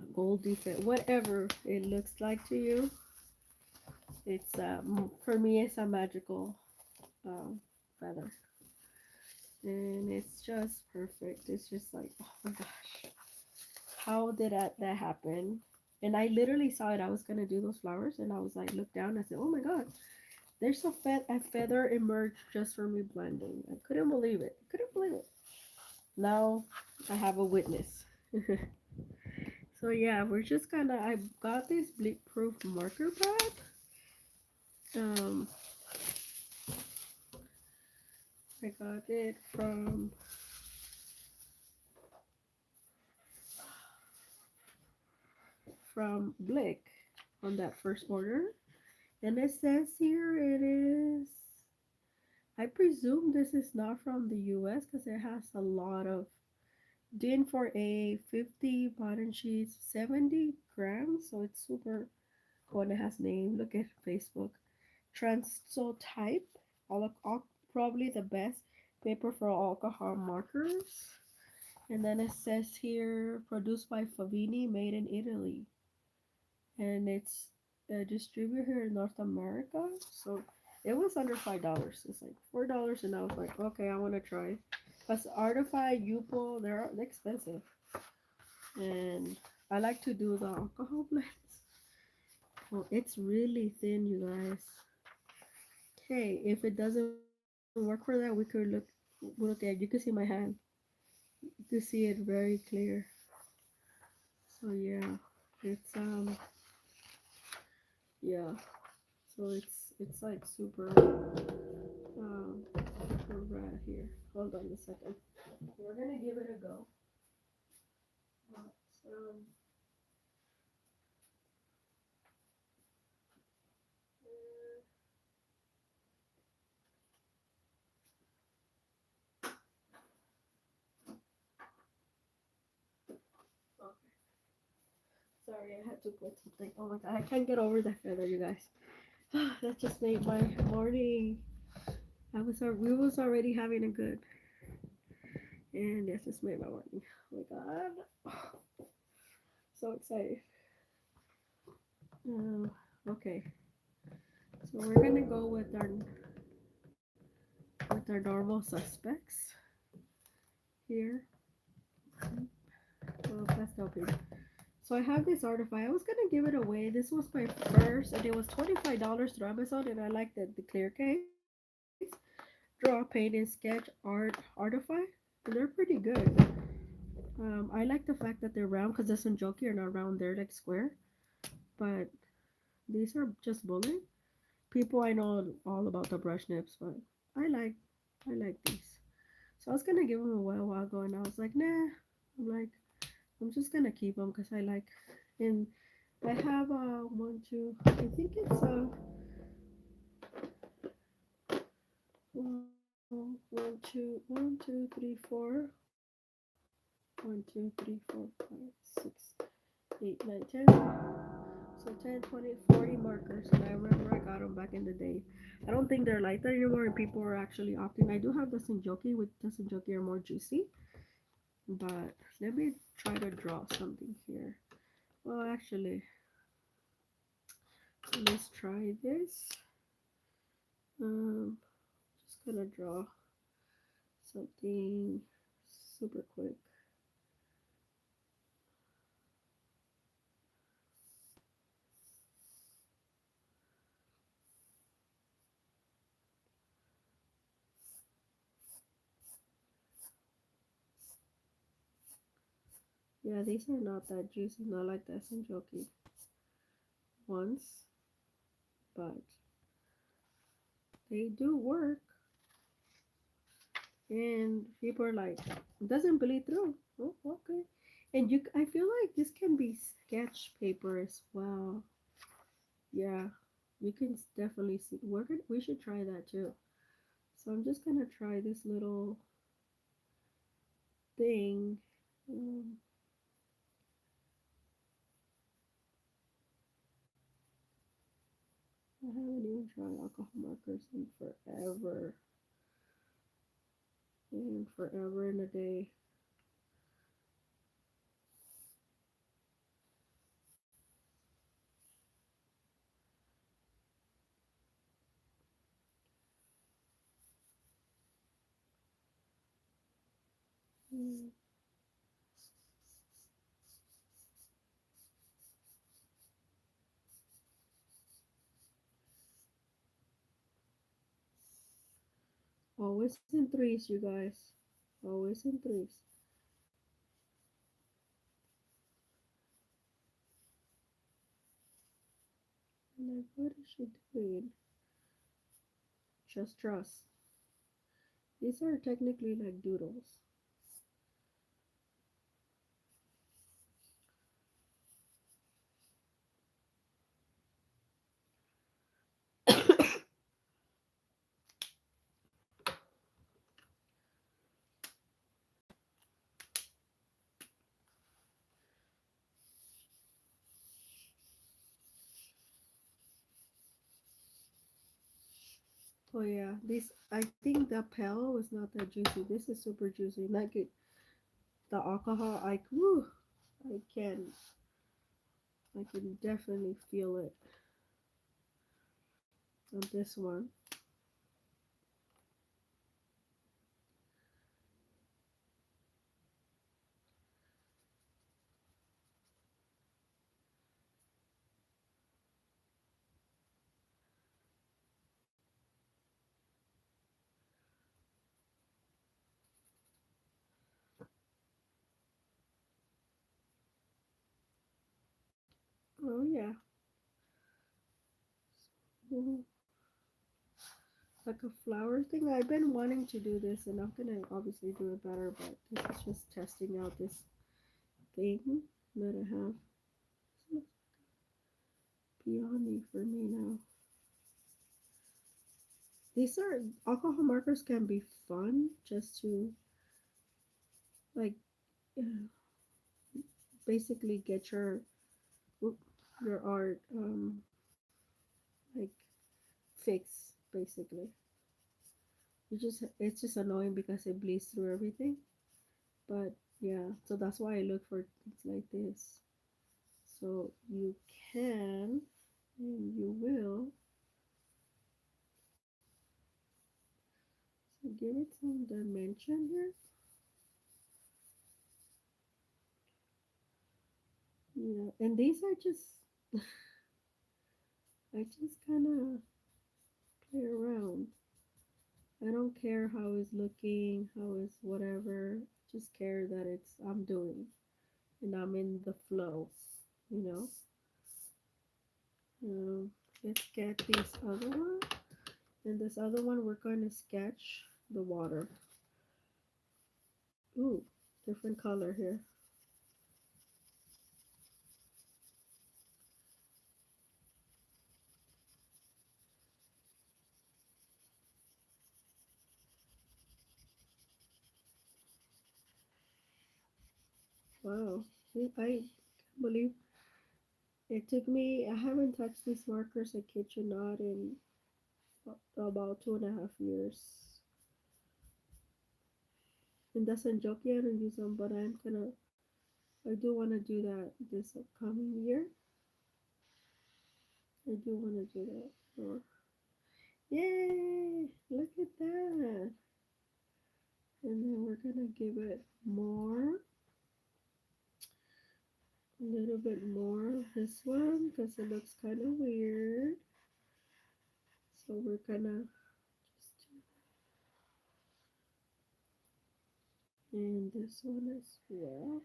a goldie feather, whatever it looks like to you. It's for me, it's a magical feather, and it's just perfect. It's just like, oh my gosh, how did that happen? And I literally saw it. I was gonna do those flowers, and I was like, look down. I said, oh my god, there's a feather emerged just for me blending. I couldn't believe it. Couldn't believe it. Now I have a witness. So yeah, we're just kind of. I got this bleed proof marker pad. Um, I got it from Blick on that first order, and it says here it is. I presume this is not from the U.S. because it has a lot of DIN for a 50 button sheets, 70 grams, so it's super cool. And it has name. Look at Facebook. Transo type, probably the best paper for alcohol markers. And then it says here, produced by Favini, made in Italy, and it's a distributor here in North America. So it was under $5. It's like $4, and I was like, okay, I want to try. Plus, Artify, Yupo, they're expensive, and I like to do the alcohol blends. Oh, it's really thin, you guys. Okay, if it doesn't work for that, we could look at. You can see my hand. You can see it very clear. So yeah, it's yeah. So it's like super rad here. Hold on a second. We're gonna give it a go. Um, okay. sorry, I had to put something. Oh my god, I can't get over that feather, you guys. That just made my morning. We was already having a good, and that just made my morning. Oh my god, so excited. Um, okay, so we're gonna go with our normal suspects here. Well, that's helping. So I have this artifact. I was gonna give it away. This was my first, and it was $25 through Amazon, and I like the clear case. Draw, paint, and sketch artifact. And they're pretty good. I like the fact that they're round because the Sunjoki are not round; they're like square. But these are just bullet. People I know all about the brush nips, but I like I like these. So I was gonna give them away a while ago, and I was like, nah. I'm like, I'm just gonna keep them because I like. And I have one, two. I think it's one, two, three, four. 1, 2, 3, 4, 5, 6, 8, 9, 10. So 10, 20, 40 markers. And I remember I got them back in the day. I don't think they're like that anymore, and people are actually opting. I do have the Senjoki, with the Senjoki are more juicy. But let me try to draw something here. Well, actually, let's try this. Um, just gonna draw something super quick. Yeah, these are not that juicy, not like that Senjoki ones, but they do work. And people are like, it doesn't bleed through. Oh, okay. And I feel like this can be sketch paper as well. Yeah, you can definitely see. We should try that too. So I'm just gonna try this little thing. Um, I haven't even tried alcohol markers in forever and a day. Mm. Always in threes, you guys. Always in threes. I'm like, what is she doing? Just trust. These are technically like doodles. Oh yeah, this I think the pale was not that juicy. This is super juicy. Like the alcohol, whew, I can I can definitely feel it on this one. Oh yeah, mhm. Like a flower thing. I've been wanting to do this, and I'm gonna obviously do it better. But this is just testing out this thing that I have. So beyond me for me now. These are alcohol markers can be fun just to like basically get your oop, your art like fix basically. It's just annoying because it bleeds through everything. But yeah, so that's why I look for things like this. So you can and you will. So give it some dimension here. Yeah, and these are just I just kind of play around. I don't care how it's looking, how it's whatever. Just care that it's I'm doing and I'm in the flow, you know. Let's get this other one. And this other one, we're going to sketch the water. Ooh, different color here. Wow, I can't believe it took me. I haven't touched these markers, I kid you not, in about 2.5 years. And that's a joke. I don't use them, but I do want to do that this upcoming year. I do want to do that. So, yay! Look at that. And then we're gonna give it more, a little bit more of this one because it looks kind of weird. So we're gonna just and this one as well.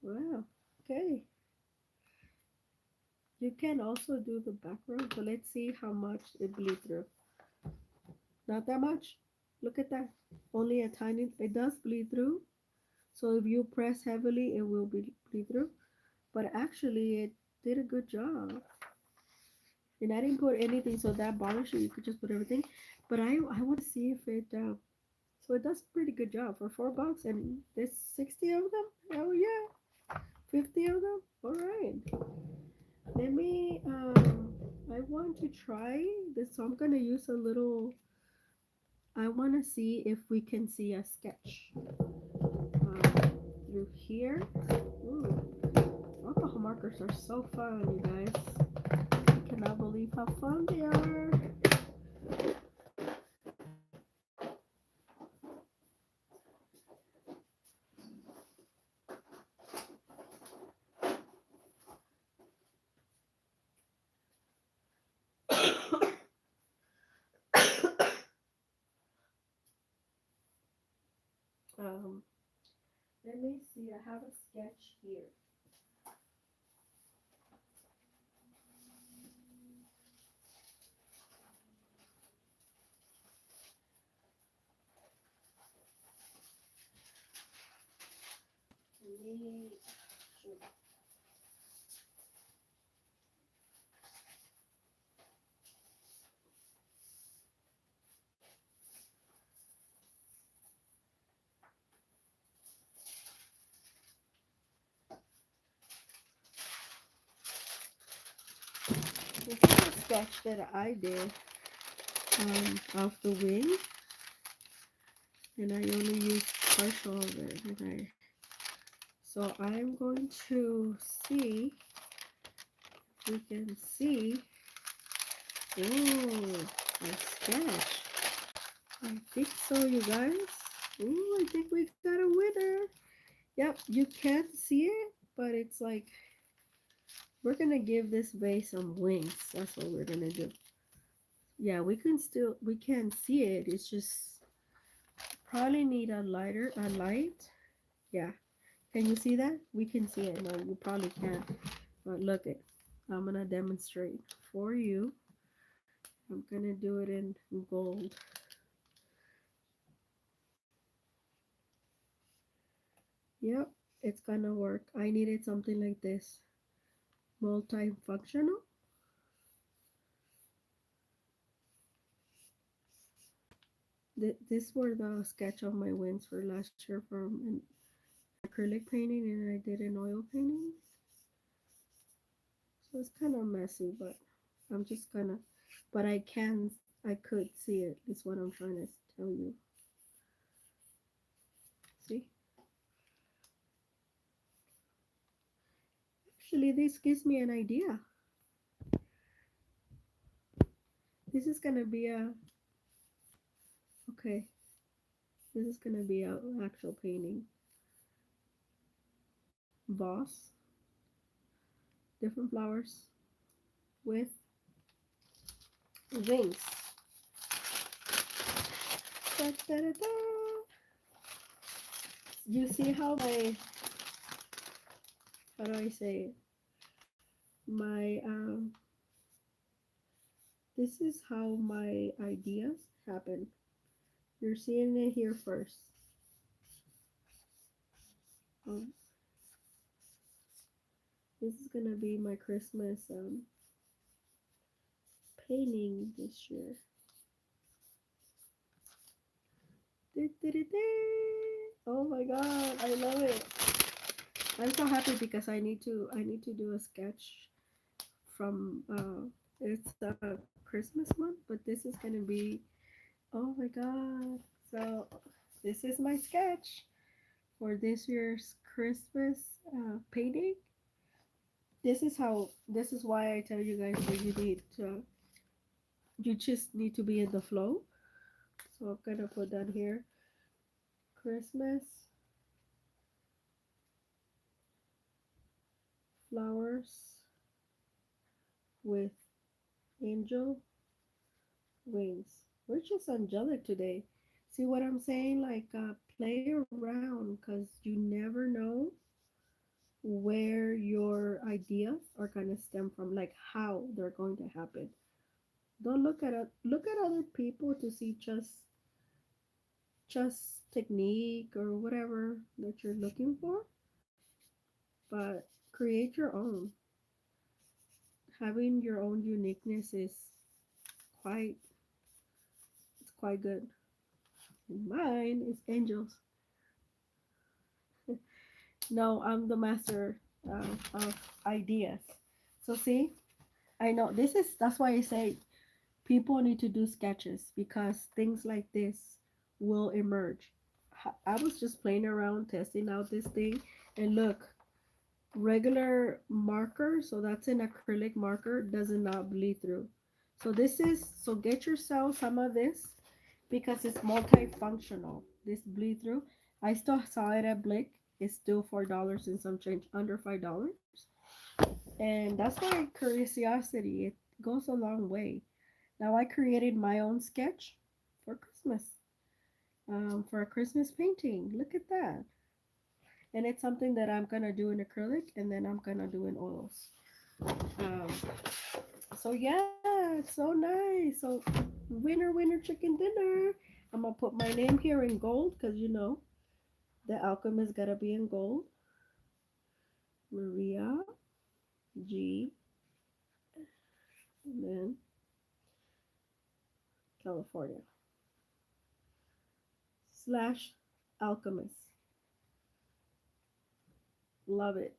Wow. Okay. You can also do the background. So let's see how much it bleed through. Not that much. Look at that. Only a tiny. It does bleed through. So if you press heavily, it will bleed through. But actually, it did a good job. And I didn't put anything, so that bothers you. You could just put everything. But I want to see if it. So it does a pretty good job for $4, and there's 60 of them. Oh yeah, 50 of them. All right. Let me. I want to try this. So I'm gonna use a little. I want to see if we can see a sketch through here. Ooh, alcohol markers are so fun, you guys. I cannot believe how fun they are. um, Let me see. I have a sketch here. Let me show. This is a sketch that I did of the wing, and I only used partial of it. So I'm going to see if we can see. Ooh, a sketch. I think so, you guys. Ooh, I think we got a winner. Yep, you can't see it, but it's like we're gonna give this vase some wings. That's what we're gonna do. Yeah, we can see it. It's just probably need a light. Yeah. Can you see that? We can see it. No, you probably can't. But look it. I'm gonna demonstrate for you. I'm gonna do it in gold. Yep, it's gonna work. I needed something like this. Multifunctional. This were the sketch of my wings for last year from acrylic painting and I did an oil painting. So it's kind of messy, but I'm just gonna, but I could see it, is what I'm trying to tell you. See? Actually, this gives me an idea. This is gonna be a, okay, this is gonna be an actual painting. Vase, different flowers with wings. Da, da, da, da. You see how how do I say it? My, this is how my ideas happen. You're seeing it here first. Um, this is gonna be my Christmas painting this year. Oh my god, I love it. I'm so happy because I need to do a sketch from it's a Christmas month, but this is gonna be, oh my god. So this is my sketch for this year's Christmas painting. This is why I tell you guys that you just need to be in the flow. So I'm gonna put that here. Christmas flowers with angel wings. We're just angelic today. See what I'm saying? Like, play around because you never know where your ideas are gonna stem from, like how they're going to happen. Don't look at other people to see just technique or whatever that you're looking for, but create your own. Having your own uniqueness is quite it's quite good. Mine is angels. No, I'm the master of ideas. So see, I know that's why I say people need to do sketches because things like this will emerge. I was just playing around, testing out this thing, and look, regular marker, so that's an acrylic marker, does not bleed through. So get yourself some of this because it's multifunctional. This bleed through. I still saw it at Blick. It's still $4 and some change, under $5. And that's why curiosity, it goes a long way. Now I created my own sketch for Christmas, for a Christmas painting. Look at that. And it's something that I'm gonna do in acrylic and then I'm gonna do in oils. Um, so yeah, it's so nice. So winner chicken dinner. I'm gonna put my name here in gold because the alchemist gotta be in gold. Maria G. And then California slash alchemist. Love it.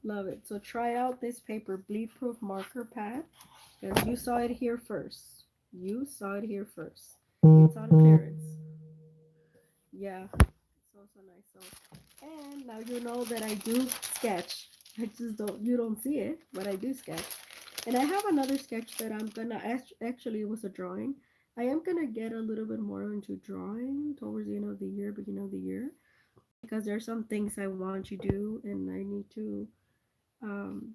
Love it. So try out this paper bleed proof marker pad because you saw it here first. You saw it here first. It's on clearance. Yeah, it's also nice. So, and now you know that I do sketch. I just don't, you don't see it, but I do sketch. And I have another sketch that I'm gonna, actually, it was a drawing. I am gonna get a little bit more into drawing towards the end of the year, beginning of the year, because there's some things I want to do and I need to,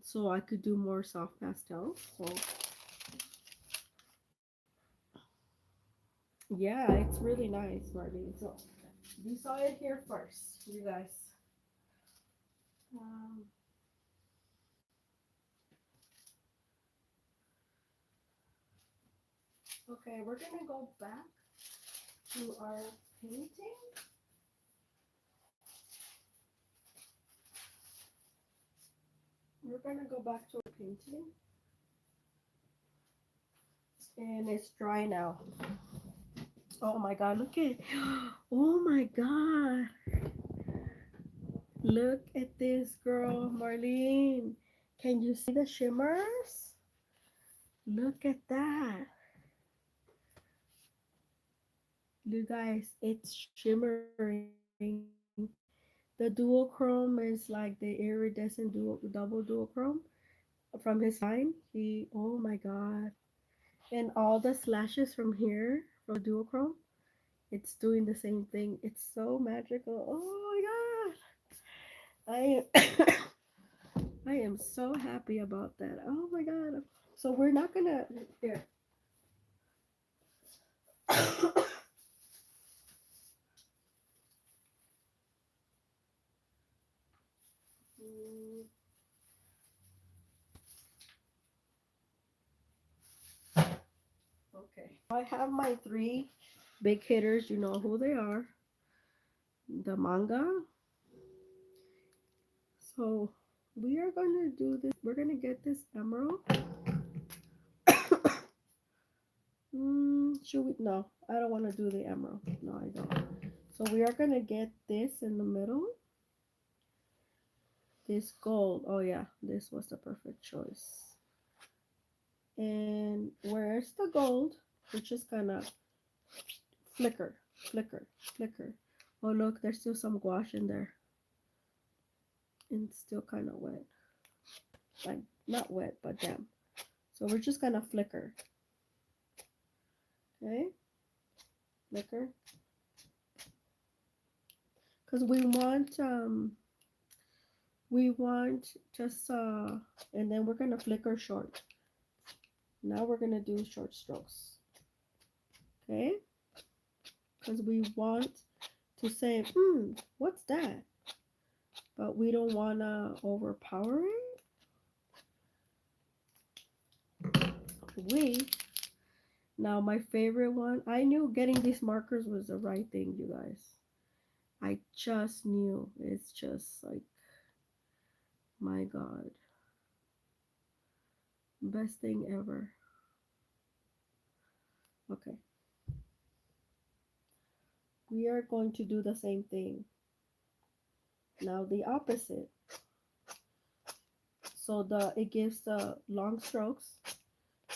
so I could do more soft pastels. So yeah, it's really nice, Marlene. So you saw it here first, you guys. Um, okay, we're gonna go back to our painting. We're gonna go back to our painting, and it's dry now. Oh my god, look at it. Oh my god. Look at this girl, Marlene. Can you see the shimmers? Look at that. You guys, it's shimmering. The duochrome is like the iridescent double duochrome from his line. Oh my god. And all the slashes from here, from the duochrome, it's doing the same thing. It's so magical. Oh my god. I am so happy about that. Oh my god. So we're not gonna here. Mm, okay. I have my three big hitters. You know who they are. The manga. So we are gonna do this. We're gonna get this emerald. Should we? No, I don't want to do the emerald. No, I don't. So we are gonna get this in the middle. This gold. Oh yeah, this was the perfect choice. And where's the gold? We just kind of flicker, flicker, flicker. Oh look, there's still some gouache in there, and it's still kind of wet. Like not wet, but damp. So we're just gonna flicker. Okay, flicker. Because we want just and then we're gonna flicker short. Now we're gonna do short strokes. Okay, because we want to say, what's that? But we don't wanna overpower it. Now my favorite one. I knew getting these markers was the right thing, you guys. I just knew. It's just like, my God, best thing ever. Okay, we are going to do the same thing. Now the opposite. So it gives the long strokes.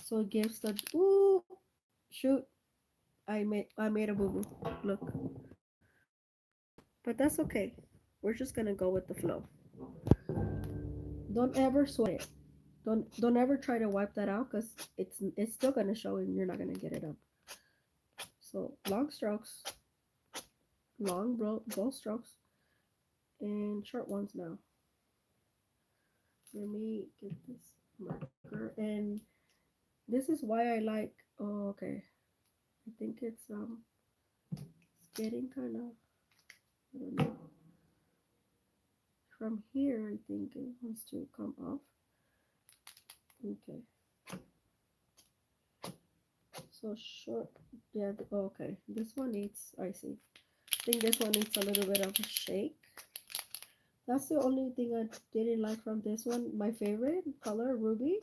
So it gives the shoot. I made a boo boo. Look, but that's okay. We're just gonna go with the flow. Don't ever sweat it. Don't ever try to wipe that out because it's still gonna show and you're not gonna get it up. So long strokes, long bold strokes, and short ones now. Let me get this marker, and this is why I like. Oh, okay. I think it's getting kind of. I don't know. From here, I think it wants to come off. Okay. So short. Yeah. Okay. This one needs. I see. I think this one needs a little bit of a shake. That's the only thing I didn't like from this one. My favorite color, ruby.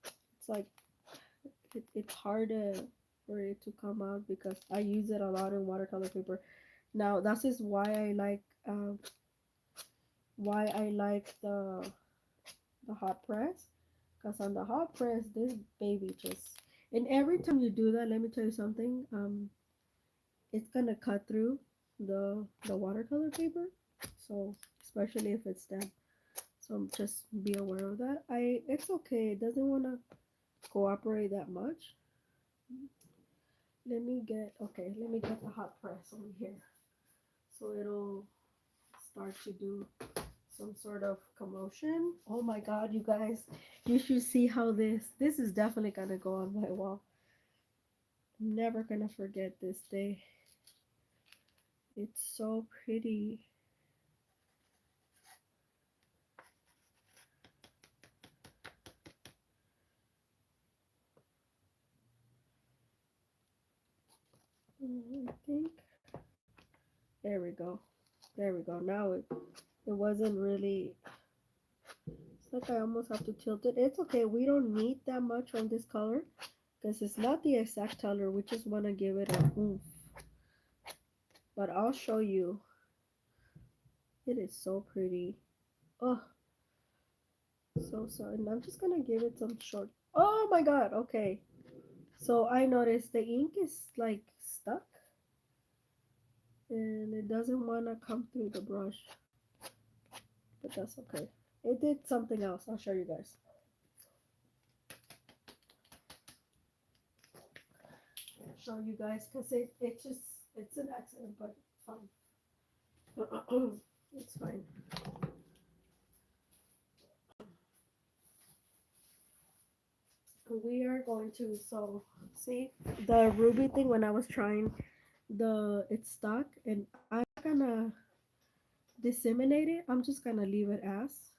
It's like it's hard for it to come out because I use it a lot in watercolor paper. Now that is why I like the hot press, because on the hot press this baby just, and every time you do that, let me tell you something. It's gonna cut through the watercolor paper. So especially if it's damp. So just be aware of that. It's okay. It doesn't want to cooperate that much. Let me get the hot press over here. So it'll start to do some sort of commotion. Oh my god, you guys. You should see how this is definitely gonna go on my wall. I'm never gonna forget this day. It's so pretty. I think there we go. There we go. Now it wasn't really. It's like I almost have to tilt it. It's okay. We don't need that much on this color because it's not the exact color. We just want to give it a oomph. But I'll show you It is so pretty. Oh, so sorry. And I'm just gonna give it some short. Oh my god. Okay. So I noticed the ink is like stuck and it doesn't want to come through the brush, but that's okay. It did something else. I'll show you guys. I'll show you guys because it just it's an accident, but fine. It's fine. We are going to see the ruby thing when I was trying the it's stuck and I'm not gonna disseminate it. I'm just gonna leave it as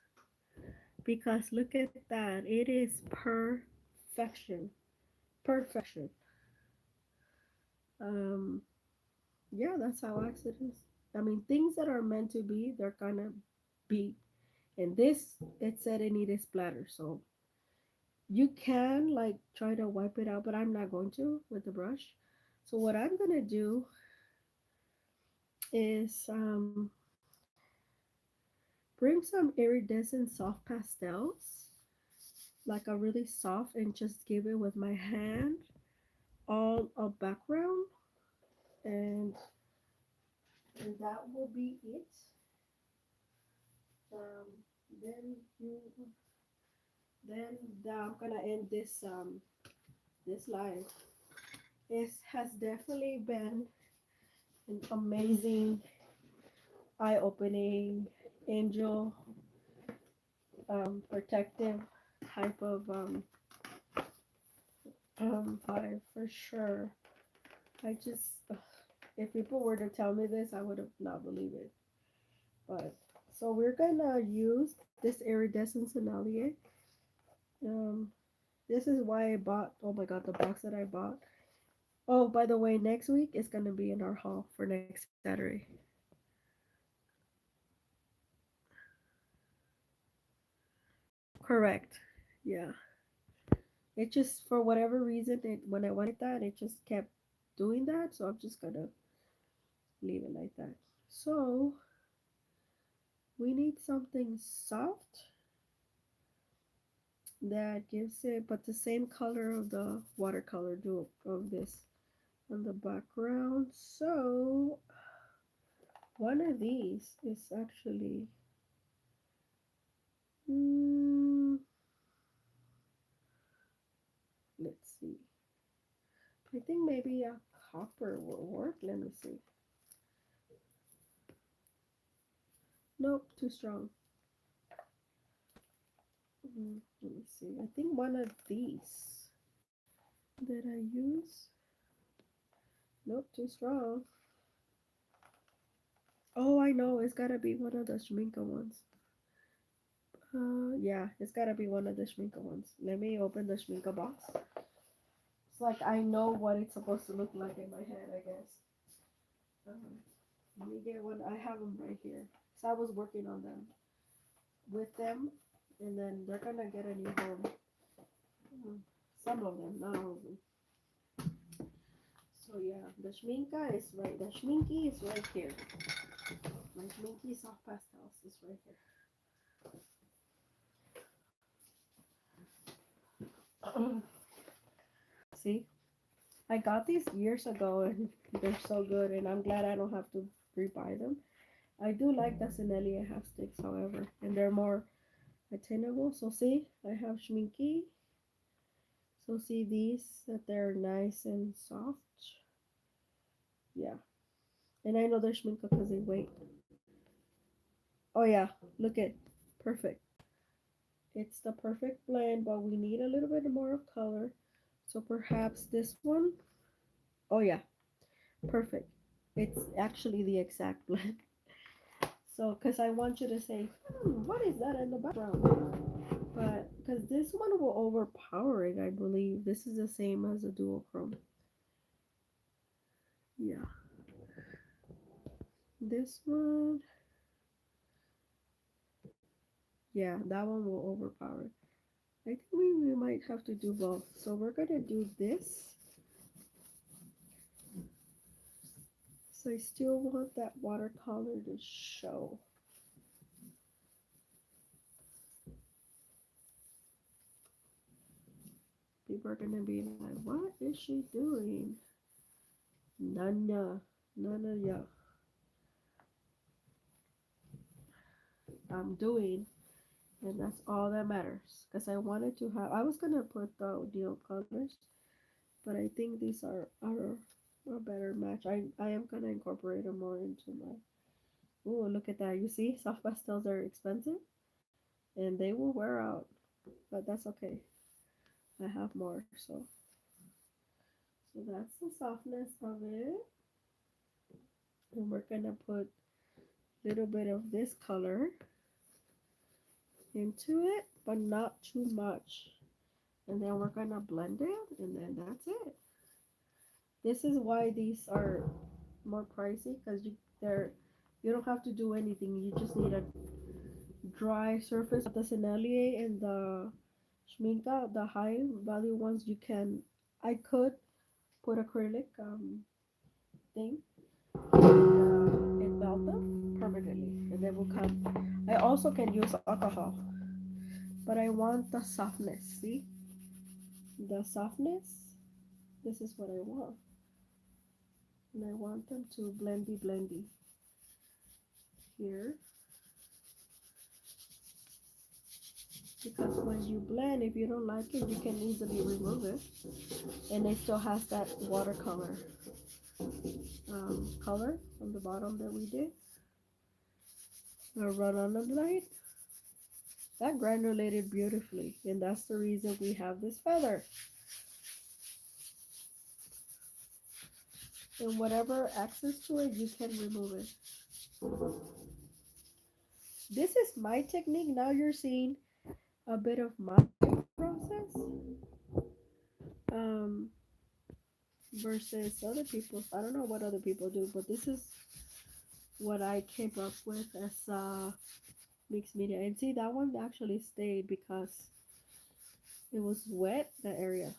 because look at that. It is perfection. Perfection. Um yeah, that's how accidents. I mean things that are meant to be, they're gonna be. And this it said it needed splatter, so you can like try to wipe it out, but I'm not going to with the brush. So what I'm gonna do is bring some iridescent soft pastels, like a really soft, and just give it with my hand all a background, and and that will be it. Um, then you then I'm gonna end this live. It has definitely been an amazing, eye-opening, angel, protective type of vibe for sure. I just, if people were to tell me this, I would have not believed it. But so we're gonna use this iridescent Sonalia. Um, this is why I bought. Oh my god, the box that I bought. Oh, by the way, next week is gonna be in our haul for next Saturday. Correct. Yeah. It just for whatever reason, when I wanted that, it just kept doing that. So I'm just gonna leave it like that. So we need something soft that gives it, but the same color of the watercolor do of this on the background. So one of these is actually, mm, let's see. I think maybe a copper will work. Let me see. Nope, too strong. Let me see. I think one of these that I use. Nope, too strong. Oh, I know. It's gotta be one of the Schminka ones. Yeah, it's gotta be one of the Schminka ones. Let me open the Schminka box. It's like I know what it's supposed to look like in my head, I guess. Let me get one. I have them right here. So I was working on them with them, and then they're gonna get a new home. Mm, some of them, not all of them. So yeah, the Schminka is right. The Schminky is right here. My Schminky soft pastels is right here. See, I got these years ago, and they're so good, and I'm glad I don't have to rebuy them. I do like the Senelia half sticks, however, and they're more attainable. So see, I have Schminky. So see these that they're nice and soft. Yeah, and I know they're Schminka because they weight. Oh yeah, look at perfect. It's the perfect blend, but we need a little bit more of color. So perhaps this one. Oh yeah, perfect. It's actually the exact blend. So, because I want you to say, what is that in the background? But, because this one will overpower it, I believe. This is the same as a duochrome. Yeah. This one, yeah, that one will overpower it. I think we might have to do both. So, we're going to do this. So, I still want that watercolor to show. People are gonna be like, what is she doing? None of ya. I'm doing, and that's all that matters. Because I wanted to have, I was gonna put the deal colors, but I think these are a better match. I am gonna incorporate them more into my. Oh, look at that! You see, soft pastels are expensive, and they will wear out, but that's okay. I have more, so that's the softness of it. And we're gonna put a little bit of this color into it, but not too much. And then we're gonna blend it, and then that's it. This is why these are more pricey because you don't have to do anything. You just need a dry surface. The Senalier and the Schminka, the high value ones, you can. I could put acrylic thing and melt them permanently, and they will come. I also can use alcohol, but I want the softness. See the softness. This is what I want, and I want them to blendy here. Because when you blend, if you don't like it, you can easily remove it, and it still has that watercolor color on the bottom that we did. I'll run on the light. That granulated beautifully, and that's the reason we have this feather. And whatever access to it, you can remove it. This is my technique. Now you're seeing a bit of my process um, versus other people's. I don't know what other people do, but this is what I came up with as mixed media. And see, that one actually stayed because it was wet, the area,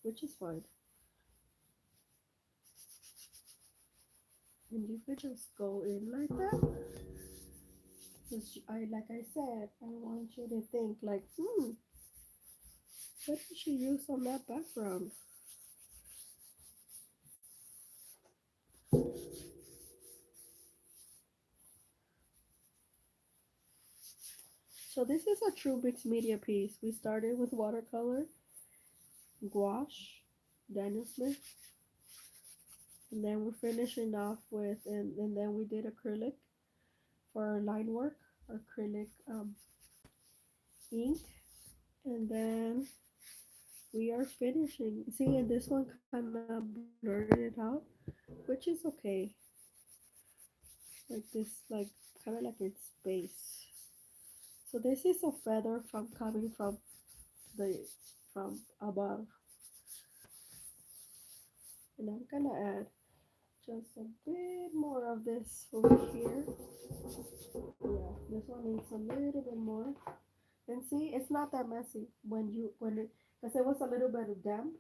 which is fine. And you could just go in like that. Because like I said, I want you to think like, what did she use on that background? So this is a true mixed media piece. We started with watercolor, gouache, Daniel Smith, and then we're finishing off with, and then we did acrylic for our line work, acrylic ink, and then we are finishing. See, and this one kind of blurred it out, which is okay. Like this, like kind of like in space. So this is a feather from coming the from above, and I'm gonna add just a bit more of this over here. Yeah, this one needs a little bit more. And see, it's not that messy when it because it was a little bit of damp,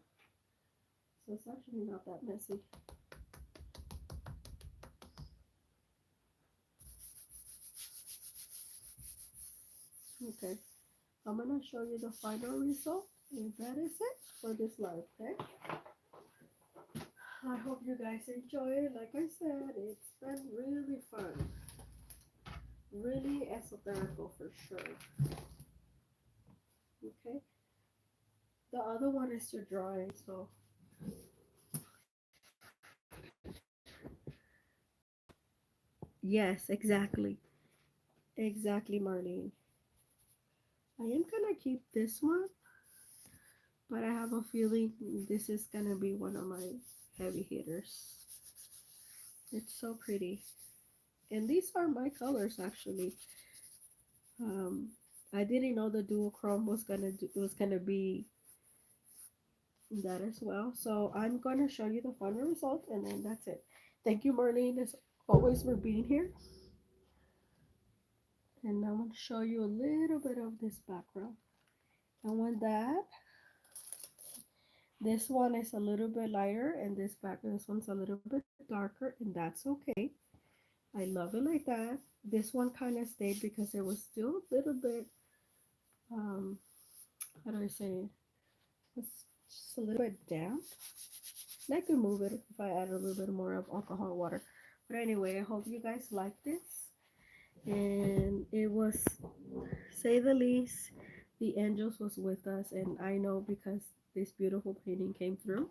so it's actually not that messy. Okay, I'm gonna show you the final result, and that is it for this live. Okay. I hope you guys enjoy it. Like I said, it's been really fun, really esoterical for sure. Okay. The other one is still drying, so yes, exactly, Marlene. I am gonna keep this one, but I have a feeling this is gonna be one of my heavy hitters. It's so pretty, and these are my colors actually. Um, I didn't know the duochrome was gonna be that as well. So I'm gonna show you the final result, and then that's it. Thank you, Marlene, as always for being here. And I'm gonna show you a little bit of this background. And with that, this one is a little bit lighter, and this one's a little bit darker, and that's okay. I love it like that. This one kind of stayed because it was still a little bit, um, how do I say it? It's just a little bit damp. And I could move it if I add a little bit more of alcohol water. But anyway, I hope you guys like this. And it was, say the least, the angels was with us. And I know because this beautiful painting came through.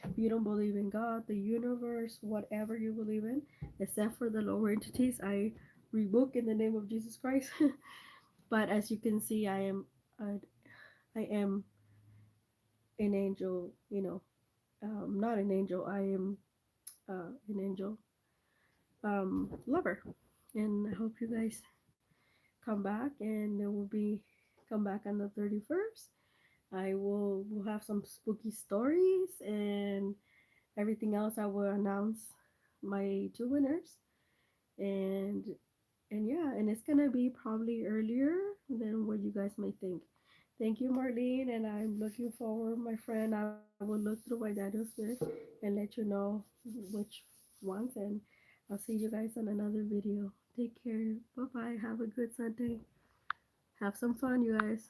If you don't believe in God, the universe, whatever you believe in, except for the lower entities, I rebuke in the name of Jesus Christ. But as you can see, I, I am an angel. Not an angel. I am an angel lover, and I hope you guys come back, and there will be come back on the 31st. I will have some spooky stories and everything else. I will announce my two winners, and yeah, and it's gonna be probably earlier than what you guys may think. Thank you, Marlene, and I'm looking forward, my friend. I will look through my Daniel's list and let you know which ones, and I'll see you guys on another video. Take care. Bye bye. Have a good Sunday. Have some fun, you guys.